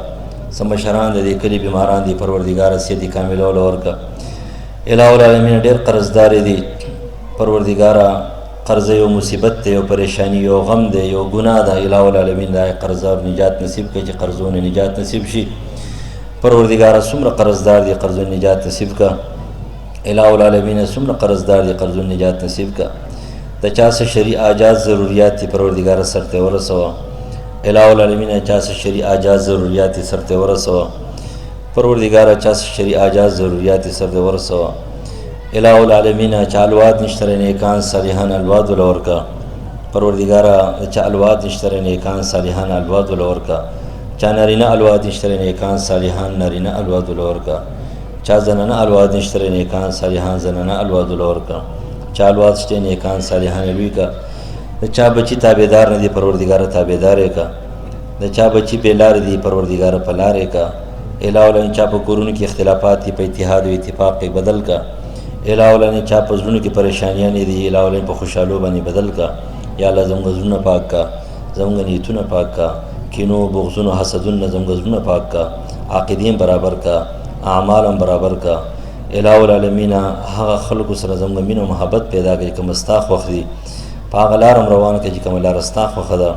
سمشران د کلی بیماران دي پروردگار اسیت کامل ورکا الہ العالمین ډېر قرضدار دي پروردگار قرض یو مصیبت ته یو پریشانی یو غم دی یو ګناه ده الہ العالمین دا قرض او نجات نصیب کړي چې قرضونه نجات نصیب شي پروردگار څومره قرضدار دي قرض نجات نصیب کا الہ العالمین څومره قرضدار دي قرض نجات نصیب کا د چا څه شرعي اجاز ضرورت دي پروردگار سرته ورسوه الہ العالمین چا څه شرعي اجاز ضرورت دي سرته ورسوه پروردگار چا څه شرعي اجاز ضرورت دي سرته ورسوه الہ العالمین چا الواد نشتره نیکان صالحان الواد ولورکا پروردگار چا الواد نشتره نیکان صالحان الواد ولورکا چا نارینه الواد نشتره نیکان صالحان نارینه الواد ولورکا چا زنانه الواد نشتره نیکان صالحان زنانه الواد ولورکا چا الواد شته نیکان صالحان لوی کا د چا بچی تابعدار نه دی پروردگار تابعدار کا د چا بچی بیلار دی پروردگار پلار کا الہ العالمین چا په کورونو کې اختلافات په اتحاد او اتفاق کې بدل کا الہ العالمین چا په زړونو کې پریشانیاں دي الہ العالمین په خوشحالو باندې بدل کا یا الله زموږ زړونه پاک کا زموږ نیتونه پاک کا کینو بغضونو حسدونو زموږ زړونه پاک کا عقیدې برابر کا اعمال برابر کا الہ العالمین هغه خلکو سره زموږ مینه او محبت پیدا کړي کوم استاخ وخري پاغه لارم روان کړي کوم لار استاخ وخدا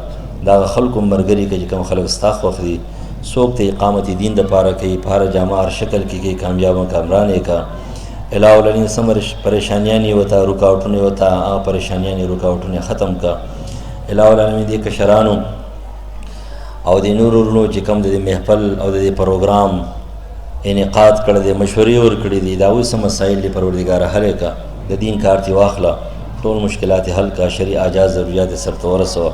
دا خلکو مرګري کړي کوم خلک استاخ وخري څوک ته اقامت دین د پاره کوي پاره جامع هر شکل کې کامیاب او کامران کا الہ العالمین سمر پریشانیانی وتا رکاوټونه وتا هغه پریشانیانی رکاوټونه ختم کا. الہ العالمین دې کشرانو او د نور ورونو چې کوم د محفل او د پروګرام انعقاد کړی دی، مشورې ورکړي دي، دا اوس مسایل دی پروردګاره حل کا، د دین کار تی واخله، ټول مشکلات حل کا، شرعي اعجاز ضرورت سرته ورسوه.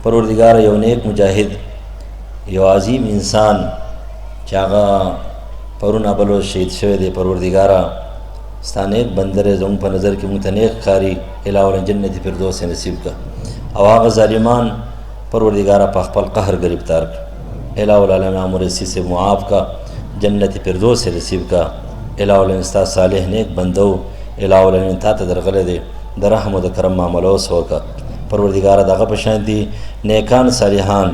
پروردګاره یو نیک مجاهد، یو عظیم انسان چې هغه پرون ابلو شهید شوی دی، پروردګاره ستا نیک بندر زموږ په نظر کې موږ ته نیک ښکاري، الہ العالمین جنت فردوس نصیب کا. او هغه ظالمان پروردګاره په خپل قهر گرفتار کړه، الہ العالمین امرسی سے معاف کا، جنت فردوس نصیب کا. الہ العالمین ستا صالح نیک بندو، الہ العالمین تا ته درغلی دی، د رحم او د کرم معامله اوس وکړه. پروردګاره دغه په شان دي نیکان صالحان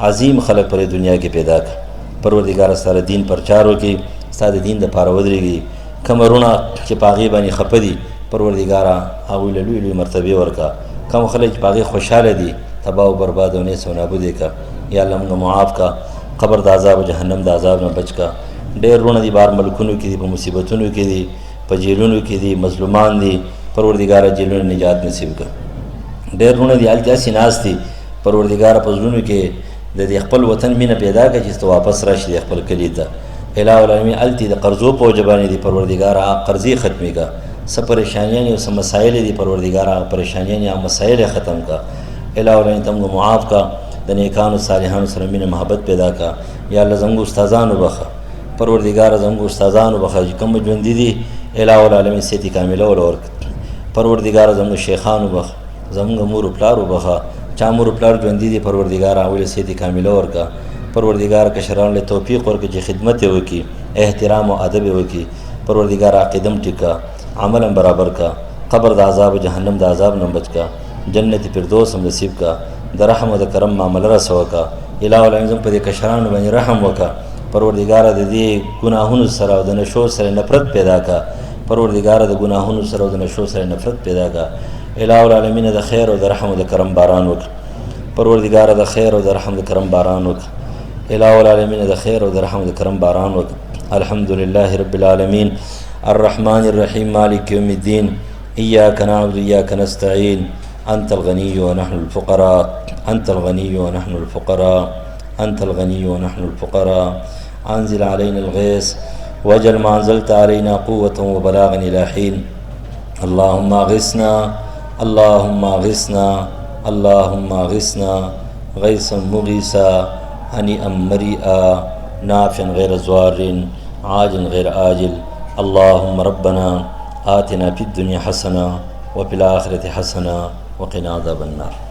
عظیم خلق پر دنیا کې پیدا کړه. پروردګاره ستا د دین پرچار وکړي، ستا د دین دپاره ودرېږي. کوم ورونه چې په هغې باندې خفه دي پروردګاره هغوی له لوی لوی مرتبې ورکړه. کوم خلک چې په هغې خوشحاله دي تباه و برباد او نیس و نابود یې کړه. یا الله موږ معاف کا، قبر د عذاب او جهنم د عذاب نه بچ کا. ډېر رونه دي بار ملکونو کې دي، په مصیبتونو کې دي، په جیلونو کې دي، مظلومان دي، پروردګاره جیلونو نجات نصیب کا. ډېر رونه دي هلته داسې ناست دي، پروردګاره په زړونو کې د دې خپل وطن مینه پیدا کړه چې ته واپس راشي د خپل کلي ته. الہ العالمین هلته د قرضو په وجه باندې دي، پروردګاره قرضې ختمې کا. څه پریشانیانې او څه مسایل دي پروردګاره پریشانیانې او مسایل ختم کا. الہ العالمین ته موږ معاف کا، د نیکانو صالحانو سره مینه محبت پیدا کا. یا الله زموږ استادانو بخه، پروردګاره زموږ استادانو بخه چې کوم ژوندي دي الہ العالمین صحت کامله ول ورکړه. پروردګاره زموږ شیخانو بخه، زموږ مور پلارو بخه، چا مور پلار ژوندي دي پروردګاره هغوی صحت کامله ورکړه. پروردګاره کشرانو له توفیق ورکړه چې خدمت یې وکړي، احترام او ادب یې وکړي. پروردګاره عقیدم ټیکه، عملا برابر کا، قبر د عذاب او جهنم د عذاب نه بچ کا، جنت فردوس هم نصیب کا، د رحم او د کرم معامله رسوه کا. الہ العالمین په دې کشرانو باندې رحم وکړه. پروردګاره د دې ګناهونو سره او د نشو سره نفرت پیدا کا. پروردګاره د ګناهونو سره او د نشو سره نفرت پیدا کا. الہ العالمین د خیر او د رحم او د کرم باران وکړه. پروردګاره د خیر او د رحم د کرم باران وکړه. الہ العالمین د خیر او د رحم او د کرم باران وکړه. الحمدلله رب العالمین الرحمن الرحیم مالک یوم الدین ایاک نعبد وایاک نستعین انت الغنی ونحن الفقراء انت الغنی ونحن الفقراء انت الغنی ونحن الفقراء انزل علينا الغيث واجعل ما انزلت علينا قوة وبلاغا الى حين اللهم اغثنا اللهم اغثنا اللهم اغثنا غيثا مغيثا هنيئا مريئا نافعا غير ضار عاجل غير آجل. اللهم ربنا آتنا في الدنيا حسنة وفي الآخرة حسنة وقنا عذاب النار.